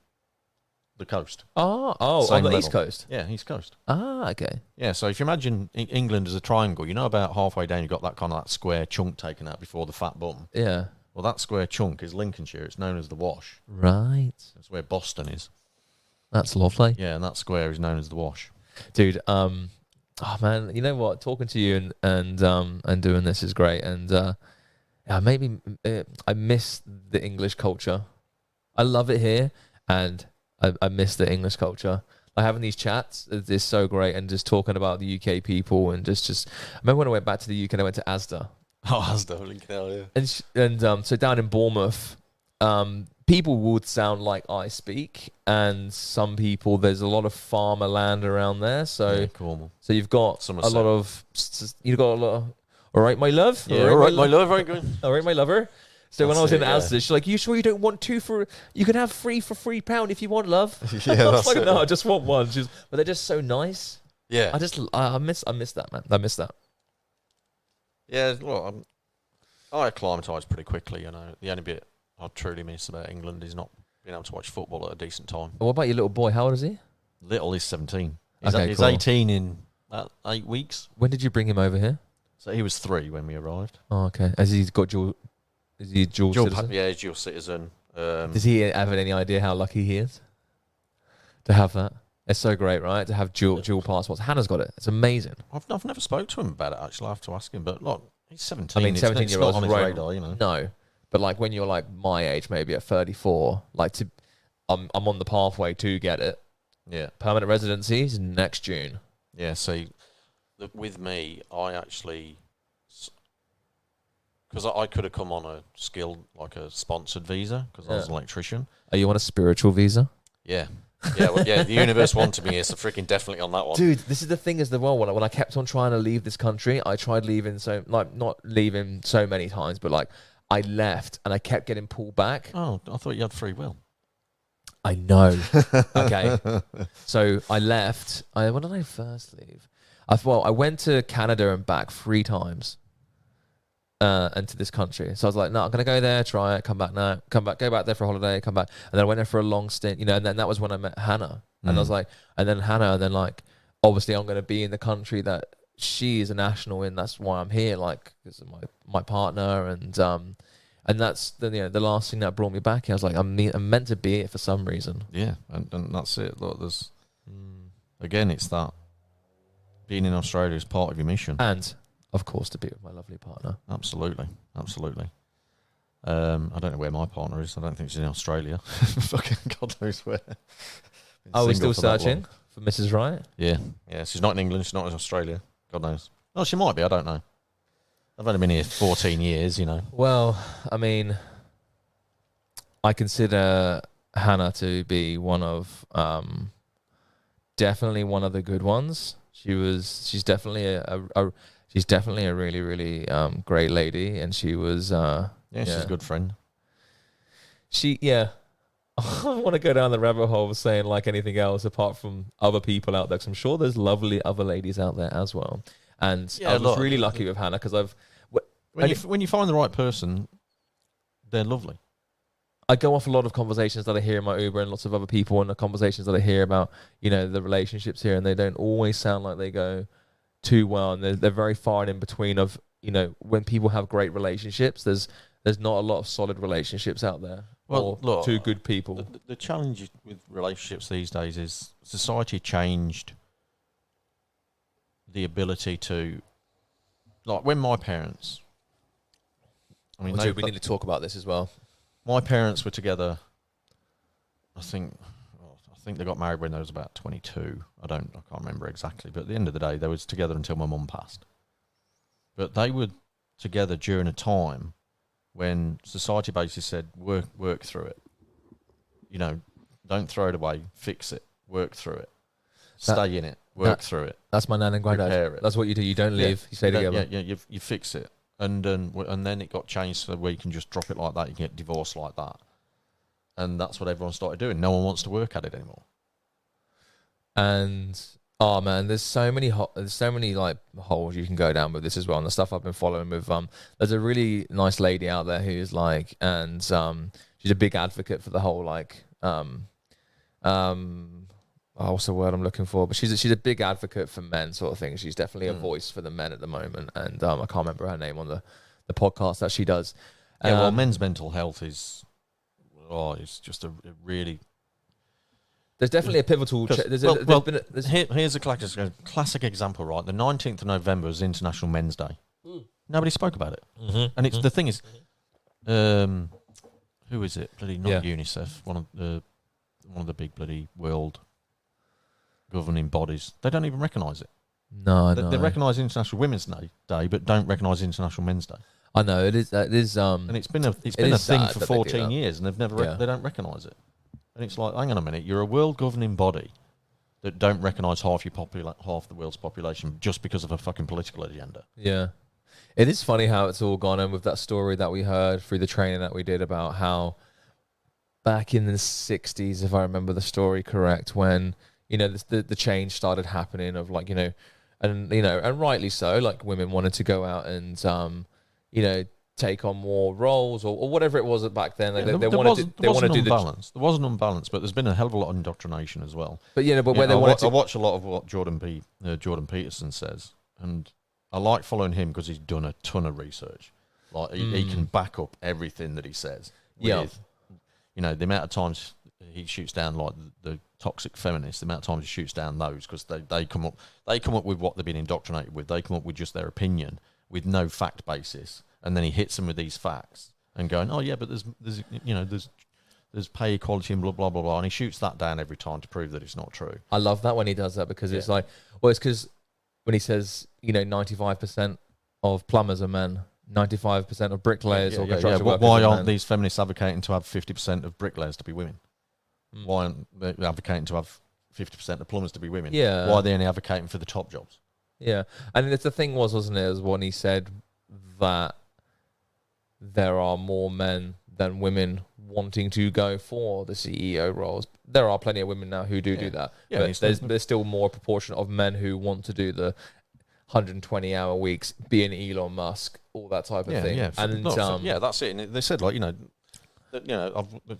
the coast. Oh, Same on the level. east coast. Yeah, east coast. Ah, okay. Yeah. So if you imagine England as a triangle, about halfway down, you've got that kind of that square chunk taken out before the fat bum. Yeah. Well, that square chunk is Lincolnshire. It's known as the Wash. Right. That's where Boston is. That's lovely. Yeah, and that square is known as the Wash. Dude, oh man, you know what? Talking to you and doing this is great, and maybe I miss the English culture. I love it here, and I miss the English culture. Like having these chats is so great, and just talking about the UK people, and just. I remember when I went back to the UK, and I went to Asda. Oh, Asda, Lincoln, yeah. And so down in Bournemouth, people would sound like I speak, and some people, there's a lot of farmer land around there. So, Cornwall. So you've got a lot of. All right, my love. Yeah, all right, my love. Very good. All right, my lover. So when I was in Asda, she's like, "You sure you don't want two for? You can have three for £3 if you want, love." Yeah, I was like, "No, I just want one." But they're just so nice. Yeah, I miss that, man. I miss that. Yeah, well, I acclimatise pretty quickly. The only bit I truly miss about England is not being able to watch football at a decent time. What about your little boy? How old is he? Little is 17. He's Cool. 18 in about 8 weeks. When did you bring him over here? So he was 3 when we arrived. Oh, okay. Has he got dual? Is he dual citizen? Yeah, he's dual citizen. Does he have any idea how lucky he is to have that? It's so great, right? To have dual passports. Hannah's got it. It's amazing. I've never spoke to him about it, actually. I have to ask him. But look, he's 17. I mean, 17-year-olds on his radar, No, but like when you're like my age, maybe at 34, I'm on the pathway to get it. Yeah. Permanent residency is next June. Yeah. See, with me, I actually, because I could have come on a skilled, like a sponsored visa, because I was an electrician. Are you on a spiritual visa? Yeah. Yeah, well, the universe wanted me here, so freaking definitely on that one. Dude, this is the thing as well. When I kept on trying to leave this country, I tried leaving not leaving so many times, but like I left and I kept getting pulled back. Oh, I thought you had free will. I know. Okay. So I left. When did I first leave? I went to Canada and back 3 times. Into this country. So I was like, no, I'm going to go there, try it, come back, go back there for a holiday, come back. And then I went there for a long stint, and then that was when I met Hannah. And I was like, and then Hannah, and then like, obviously I'm going to be in the country that she is a national in. That's why I'm here, like, because of my partner. And that's the last thing that brought me back here. I was like, I'm meant to be here for some reason. Yeah, and that's it. Look, there's, again, it's that being in Australia is part of your mission. And of course, to be with my lovely partner. Absolutely. I don't know where my partner is. I don't think she's in Australia. Fucking God knows where. Are we still searching for Mrs. Right? Yeah. Yeah, she's not in England. She's not in Australia. God knows. Oh, she might be. I don't know. I've only been here 14 years, Well, I mean, I consider Hannah to be one of, definitely one of the good ones. She's definitely She's definitely a really, really great lady, and she was. She's a good friend. I want to go down the rabbit hole of saying like anything else apart from other people out there, because I'm sure there's lovely other ladies out there as well. And I was really lucky with Hannah because when you find the right person, they're lovely. I go off a lot of conversations that I hear in my Uber and lots of other people, and the conversations that I hear about the relationships here, and they don't always sound like they go too well, and they're very far and in between of when people have great relationships, there's not a lot of solid relationships out there. Well, look, 2 good people. The challenge with relationships these days is society changed the ability to like when my parents, I mean, we need to talk about this as well. My parents were together. I think they got married when they was about 22. I can't remember exactly, but at the end of the day, they was together until my mum passed. But they were together during a time when society basically said, work through it. You know, don't throw it away, fix it, work through it, stay in it, work through it. That's my nan and granddad. Repair it. That's what you do. You don't leave, you stay together. Yeah, you fix it. And then it got changed so where you can just drop it like that, you can get divorced like that. And that's what everyone started doing. No one wants to work at it anymore. And oh man, there's so many like holes you can go down with this as well. And the stuff I've been following with there's a really nice lady out there who's like, and she's a big advocate for the whole like what's the word I'm looking for? But she's a big advocate for men sort of thing. She's definitely a voice for the men at the moment. And I can't remember her name on the podcast that she does. Yeah, well, men's mental health is it's just a really. There's definitely a pivotal. Here's a classic example, right? The 19th of November was International Men's Day. Nobody spoke about it, and it's the thing is, who is it? Bloody not UNICEF. One of the big bloody world governing bodies. They don't even recognise it. No, they recognise International Women's Day, but don't recognise International Men's Day. I know it is. And it's been a thing for 14 years, and they've never they don't recognise it. And it's like, hang on a minute, you're a world governing body that don't recognise half the world's population just because of a fucking political agenda. Yeah, it is funny how it's all gone. And with that story that we heard through the training that we did about how back in the 60s, if I remember the story correct, when the change started happening of like and rightly so, like women wanted to go out and take on more roles or whatever it was back then. They wanted to do unbalance. There was an unbalance, but there's been a hell of a lot of indoctrination as well. But I watch a lot of what Jordan Peterson says, and I like following him because he's done a ton of research. Like he can back up everything that he says. With, the amount of times he shoots down like the toxic feminists, the amount of times he shoots down those because they come up with what they've been indoctrinated with. They come up with just their opinion with no fact basis, and then he hits them with these facts and going, oh yeah, but there's pay equality and blah blah blah blah, and he shoots that down every time to prove that it's not true. I love that when he does that because it's like, well, it's because when he says 95% of plumbers are men. 95% of bricklayers or construction workers. Why aren't these feminists advocating to have 50% of bricklayers to be women? Why aren't they advocating to have 50% of plumbers to be women? Yeah. Why are they only advocating for the top jobs? Yeah. And the thing wasn't it, was when he said that there are more men than women wanting to go for the CEO roles. There are plenty of women now who do that. Yeah, but there's still more proportion of men who want to do the 120-hour weeks, being Elon Musk, all that type of thing. Yeah, and that's it. And they said, like,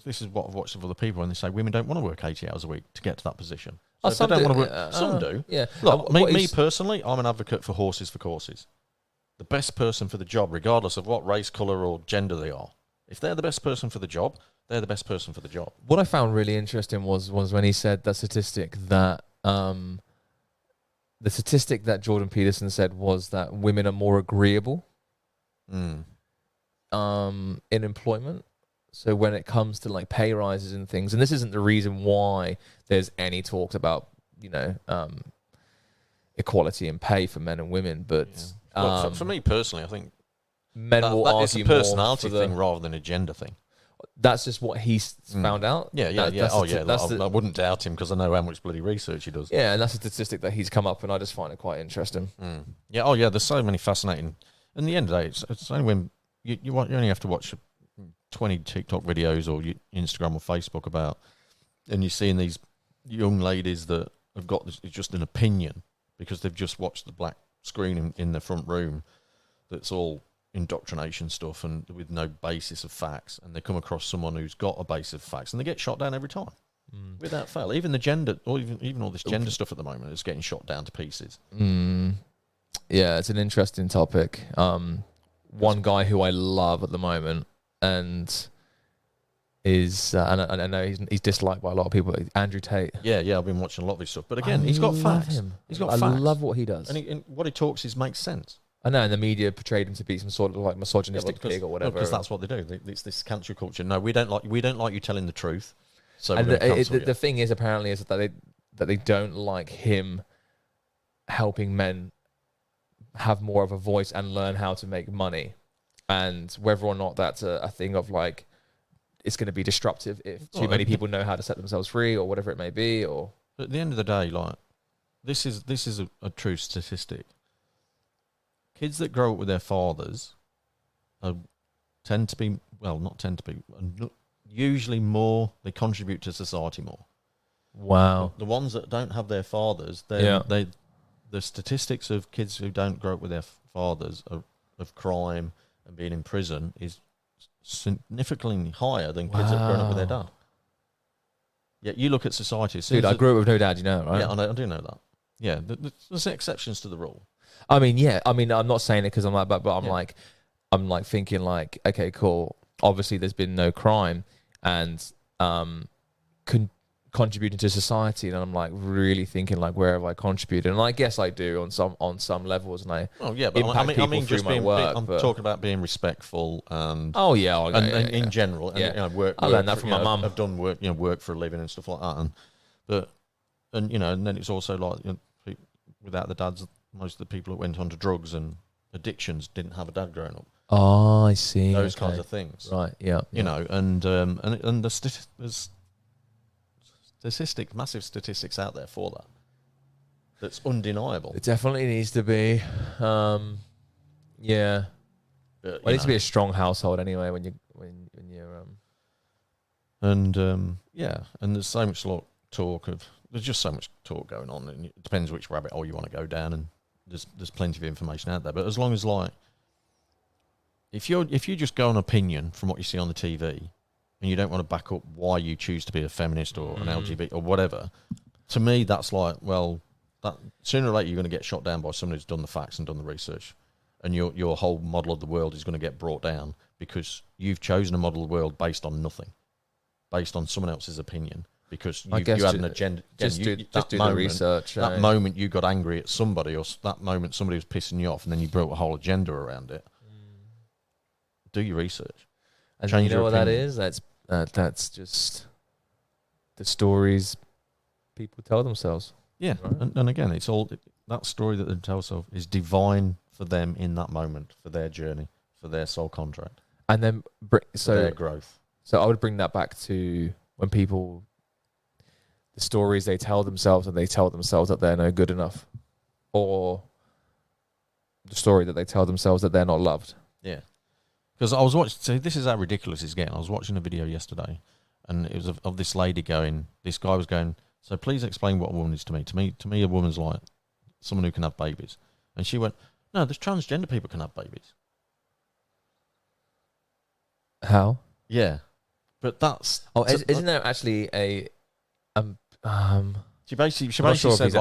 this is what I've watched of other people, and they say women don't want to work 80 hours a week to get to that position. So some don't want to work. Some do. Yeah. Look, me personally, I'm an advocate for horses for courses. The best person for the job, regardless of what race, colour, or gender they are, if they're the best person for the job, they're the best person for the job. What I found really interesting was when he said that statistic that. The statistic that Jordan Peterson said was that women are more agreeable in employment. So when it comes to like pay rises and things, and this isn't the reason why there's any talks about equality in pay for men and women, but for me personally, I think men will argue it's a personality thing rather than a gender thing. That's just what he's found out. Yeah. I wouldn't doubt him because I know how much bloody research he does. Yeah, and that's a statistic that he's come up, and I just find it quite interesting. Yeah. Oh, yeah. There's so many fascinating. In the end of the day, it's only when you only have to watch 20 TikTok videos or Instagram or Facebook about, and you're seeing these young ladies that have got just an opinion because they've just watched the black screen in the front room. That's all indoctrination stuff and with no basis of facts, and they come across someone who's got a basis of facts and they get shot down every time without fail. Even the gender, or even all this gender stuff at the moment is getting shot down to pieces. Yeah, it's an interesting topic. One guy who I love at the moment and is and I know he's disliked by a lot of people, Andrew Tate. Yeah, I've been watching a lot of his stuff, but again, he's got facts. I love what he does, and what he talks makes sense. I know, and the media portrayed him to be some sort of like misogynistic pig or whatever. Because that's what they do. It's this cancel culture. No, we don't like you telling the truth. So and we're going to cancel you. the thing is, apparently, is that they don't like him helping men have more of a voice and learn how to make money, and whether or not that's a thing of like it's going to be disruptive if too many people know how to set themselves free or whatever it may be. Or at the end of the day, like this is a true statistic. Kids that grow up with their fathers usually more, they contribute to society more. Wow. The ones that don't have their fathers, the statistics of kids who don't grow up with their fathers of crime and being in prison is significantly higher than kids that have grown up with their dad. Yeah, you look at society. Dude, I grew up with no dad, you know, right? Yeah, I do know that. Yeah, there's exceptions to the rule. I mean, I'm not saying it because I'm like, but I'm like thinking like, okay, cool. Obviously, there's been no crime and contributing to society, and I'm like really thinking like, where have I contributed? And I guess I do on some levels, and I mean just being work. I'm talking about being respectful and in general. Yeah. And, work. I learned that from my mum. I've done work for a living and stuff like that, and then it's also like without the dads. Most of the people that went onto drugs and addictions didn't have a dad growing up. Oh, I see. Those kinds of things, right? Yeah, you know, and there's massive statistics out there for that. That's undeniable. It definitely needs to be. Yeah, it needs to be a strong household anyway. When you're and there's so much talk of. There's just so much talk going on, and it depends which rabbit hole you want to go down. And there's plenty of information out there. But as long as like, if you just go on opinion from what you see on the TV, and you don't want to back up why you choose to be a feminist or an LGBT or whatever, to me that's like, well, that sooner or later you're going to get shot down by someone who's done the facts and done the research, and your whole model of the world is going to get brought down because you've chosen a model of the world based on nothing, based on someone else's opinion. Because you had an agenda. Just do the research. That moment you got angry at somebody, or that moment somebody was pissing you off, and then you built a whole agenda around it. Do your research. And you know what that is? That's just the stories people tell themselves. Yeah, right? and again, it's all that story that they tell themselves is divine for them in that moment, for their journey, for their soul contract, and then for their growth. So I would bring that back to when people. The stories they tell themselves, and they tell themselves that they're no good enough, or the story that they tell themselves that they're not loved. Yeah, because I was watching. So this is how ridiculous it's getting. I was watching a video yesterday, and it was of this lady going. This guy was going. So please explain what a woman is to me. To me, a woman's like someone who can have babies. And she went, no, there's transgender people can have babies. How? Yeah, but that's. Oh, isn't there actually a She basically said,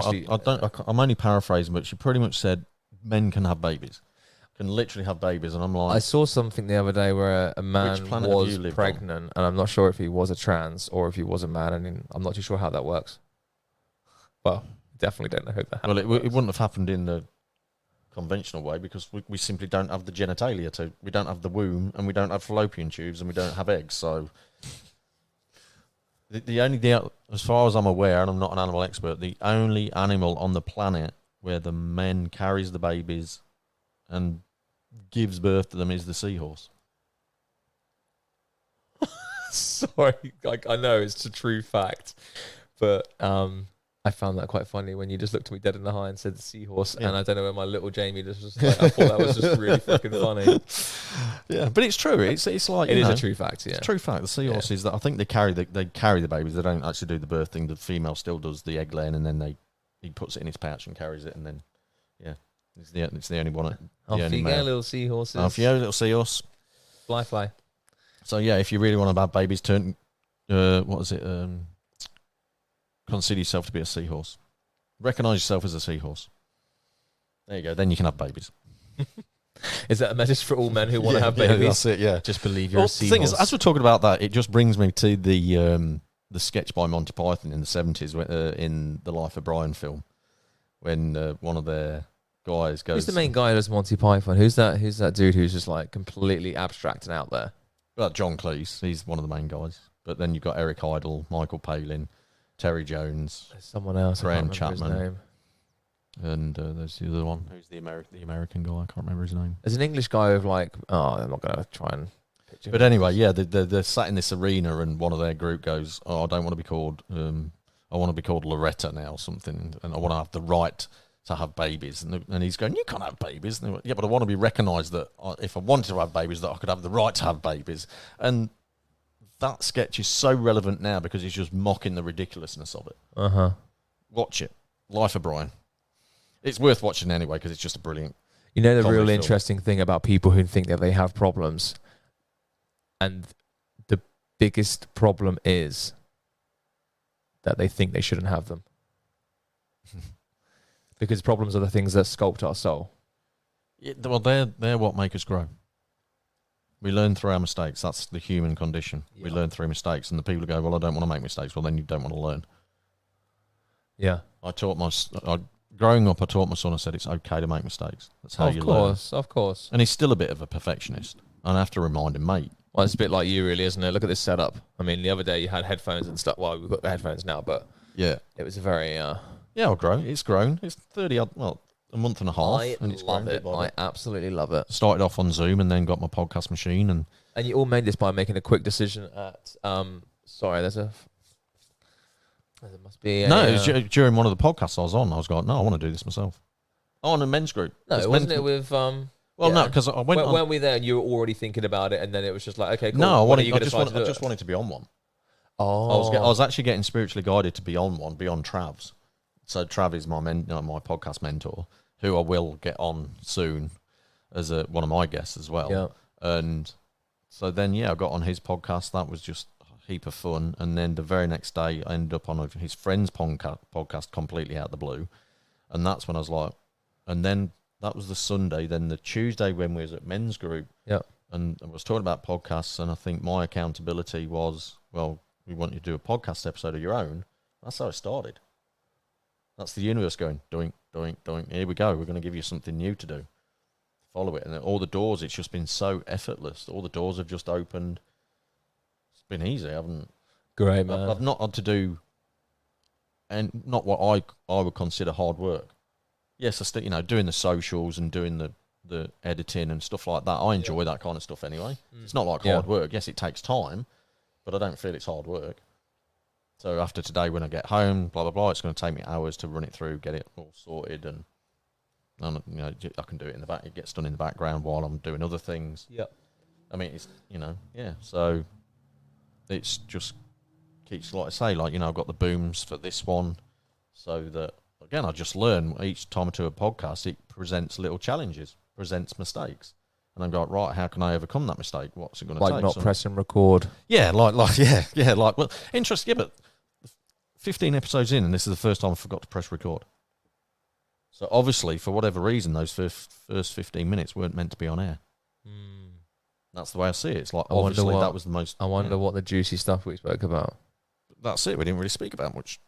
I'm only paraphrasing, but she pretty much said men can have babies, can literally have babies, and I'm like, I saw something the other day where a man was pregnant, and I'm not sure if he was a trans or if he was a man, and I'm not too sure how that works. Well, definitely don't know how that. Well, it wouldn't have happened in the conventional way because we simply don't have the genitalia we don't have the womb, and we don't have fallopian tubes, and we don't have eggs, so. As far as I'm aware, and I'm not an animal expert, the only animal on the planet where the men carries the babies and gives birth to them is the seahorse. Sorry, I know it's a true fact, but I found that quite funny when you just looked at me dead in the eye and said the seahorse, and I don't know where my little Jamie just was like, I thought that was just really fucking funny. Yeah, but it's true. It's like it is a true fact. Yeah, it's a true fact. The seahorses that I think they carry the babies. They don't actually do the birth thing. The female still does the egg laying, and then he puts it in his pouch and carries it, and then it's the only one. Off you go, little seahorses. Off you go, little seahorse. Fly. So yeah, if you really want to have babies, consider yourself to be a seahorse. Recognise yourself as a seahorse. There you go. Then you can have babies. Is that a message for all men who want to have babies? Yeah, that's it. Yeah. Just believe you're a seahorse. The thing is, as we're talking about that, it just brings me to the sketch by Monty Python in the 70s in the Life of Brian film, when one of their guys goes. Who's the main guy that's Monty Python? Who's that dude who's just like completely abstract and out there? Well, John Cleese, he's one of the main guys. But then you've got Eric Idle, Michael Palin, Terry Jones, There's someone else. Graham I can't remember Chapman. his name. And there's the other one. Who's the American guy? I can't remember his name. There's an English guy with like, I'm not gonna try and picture. But anyway, yeah, they're sat in this arena, and one of their group goes, "Oh, I don't want to be called. I want to be called Loretta now, or something, and I want to have the right to have babies." And he's going, "You can't have babies." And yeah, but I want to be recognised that if I wanted to have babies, that I could have the right to have babies. And that sketch is so relevant now because he's just mocking the ridiculousness of it. Watch it, Life of Brian. It's worth watching anyway because it's just a brilliant. You know the comedy real film. interesting thing about people who think that they have problems, and the biggest problem is that they think they shouldn't have them. Because problems are the things that sculpt our soul. Yeah, well, they're what make us grow. We learn through our mistakes. That's the human condition. Yeah. We learn through mistakes, and the people who go, "Well, I don't want to make mistakes." Well, then you don't want to learn. Yeah, Growing up, I taught my son. I said it's okay to make mistakes. That's how you learn. Of course. And he's still a bit of a perfectionist. And I have to remind him, mate. Well, it's a bit like you, really, isn't it? Look at this setup. I mean, the other day you had headphones and stuff. Well, we've got the headphones now, but yeah, it was a very yeah, I'll grow. It's grown. It's 30 odd, well, a month and a half. And it's love it. I absolutely love it. Started off on Zoom and then got my podcast machine. And you all made this by making a quick decision at sorry, there must be no, it was during one of the podcasts I was on. I was going, no, I want to do this myself. Oh, on a men's group. No, wasn't it with well, no, because I went on. Weren't we there and you were already thinking about it, and then it was just like, okay, cool. No, I just wanted to be on one. Oh. I was actually getting spiritually guided to be on one, be on Trav's. So Trav is my my podcast mentor, who I will get on soon as one of my guests as well. Yeah. And so then, I got on his podcast. That was just a heap of fun. And then the very next day, I ended up on his friend's podcast completely out of the blue. And that's when I was like, and then that was the Sunday. Then the Tuesday when we was at men's group. Yeah. And I was talking about podcasts, and I think my accountability was, well, we want you to do a podcast episode of your own. That's how it started. That's the universe going, doink, doink, doink. Here we go. We're going to give you something new to do. Follow it. And all the doors, it's just been so effortless. All the doors have just opened. It's been easy. I haven't. Great, man. I've not had to do, and not what I would consider hard work. Yes, I still, doing the socials and doing the editing and stuff like that. I enjoy that kind of stuff anyway. It's not like hard work. Yes, it takes time, but I don't feel it's hard work. So after today, when I get home, blah, blah, blah, it's going to take me hours to run it through, get it all sorted, and I can do it in the back. It gets done in the background while I'm doing other things. Yeah. I mean, it's, so it's just keeps, like I say, I've got the booms for this one, so that, again, I just learn each time I do a podcast, it presents little challenges, presents mistakes. And I'm going, right, how can I overcome that mistake? What's it going to take? Like not press and record. Yeah, well, interesting, but 15 episodes in, and this is the first time I forgot to press record. So obviously, for whatever reason, those first 15 minutes weren't meant to be on air. That's the way I see it. It's like, obviously, that was the most... I wonder what the juicy stuff we spoke about. That's it. We didn't really speak about much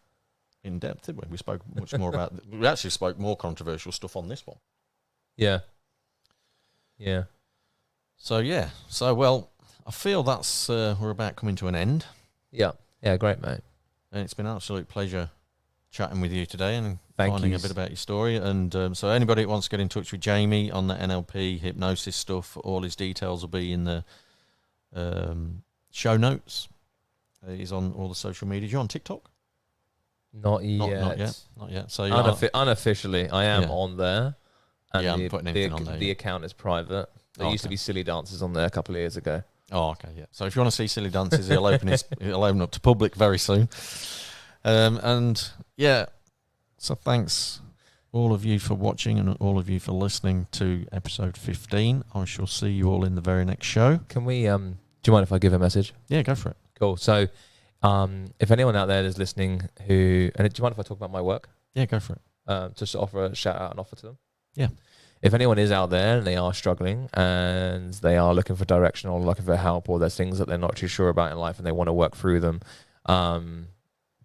in depth, did we? We spoke much more about... We actually spoke more controversial stuff on this one. Yeah. Yeah. So, well, I feel that's... we're about coming to an end. Yeah. Yeah, great, mate. And it's been an absolute pleasure chatting with you today and finding a bit about your story. And so anybody that wants to get in touch with Jamie on the NLP hypnosis stuff, all his details will be in the show notes. He's on all the social media. You're on TikTok? Not yet. Not yet. So unofficially, I am on there. And I'm putting anything on there. The account is private. There used to be silly dances on there a couple of years ago. Oh, okay, yeah. So if you want to see silly dances, he'll open up to public very soon. So thanks all of you for watching and all of you for listening to episode 15. I shall see you all in the very next show. Can we, do you mind if I give a message? Yeah, go for it. Cool. So if anyone out there is listening and do you mind if I talk about my work? Yeah, go for it. Just to offer a shout out and offer to them? Yeah. If anyone is out there and they are struggling and they are looking for direction or looking for help, or there's things that they're not too sure about in life and they want to work through them,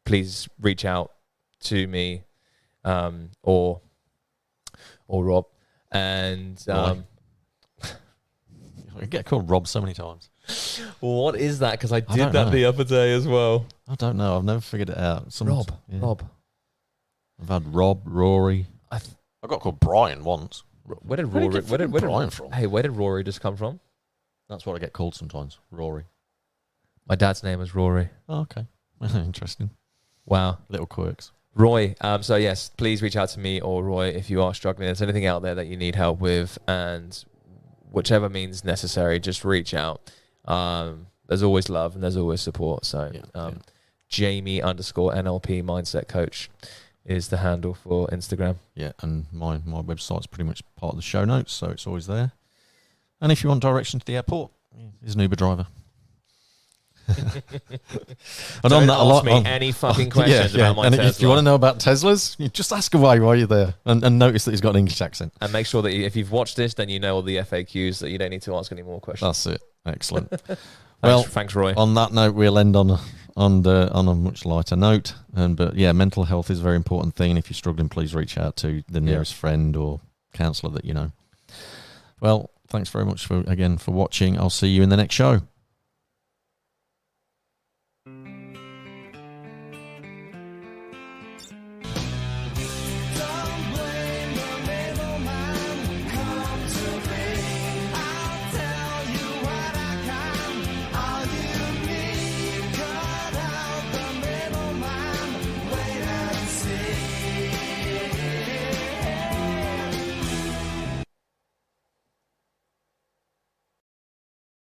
please reach out to me, or or Rob. And I get called Rob so many times. what is that? Because I did don't that know. the other day as well. I don't know. I've never figured it out. Rob. I've had Rob, Rory. I got called Brian once. Where did Rory? Where did Brian from? Hey, where did Rory just come from? That's what I get called sometimes. Rory. My dad's name is Rory. Oh, okay. Interesting. Wow. Little quirks. Roy, so yes, please reach out to me or Roy if you are struggling. If there's anything out there that you need help with, and whichever means necessary, just reach out. There's always love and there's always support. So Jamie_NLP Mindset Coach is the handle for Instagram. Yeah, and my website's pretty much part of the show notes, so it's always there. And if you want direction to the airport, here's an Uber driver. And Don't on that, ask me any fucking questions about my Tesla. And if you want to know about Teslas, you just ask away while you're there, and notice that he's got an English accent. And make sure that if you've watched this, then you know all the FAQs, that you don't need to ask any more questions. That's it. Excellent. Thanks, Roy. On that note, we'll end on a much lighter note. But yeah, mental health is a very important thing. And if you're struggling, please reach out to the nearest friend or counsellor that you know. Well, thanks very much for watching. I'll see you in the next show.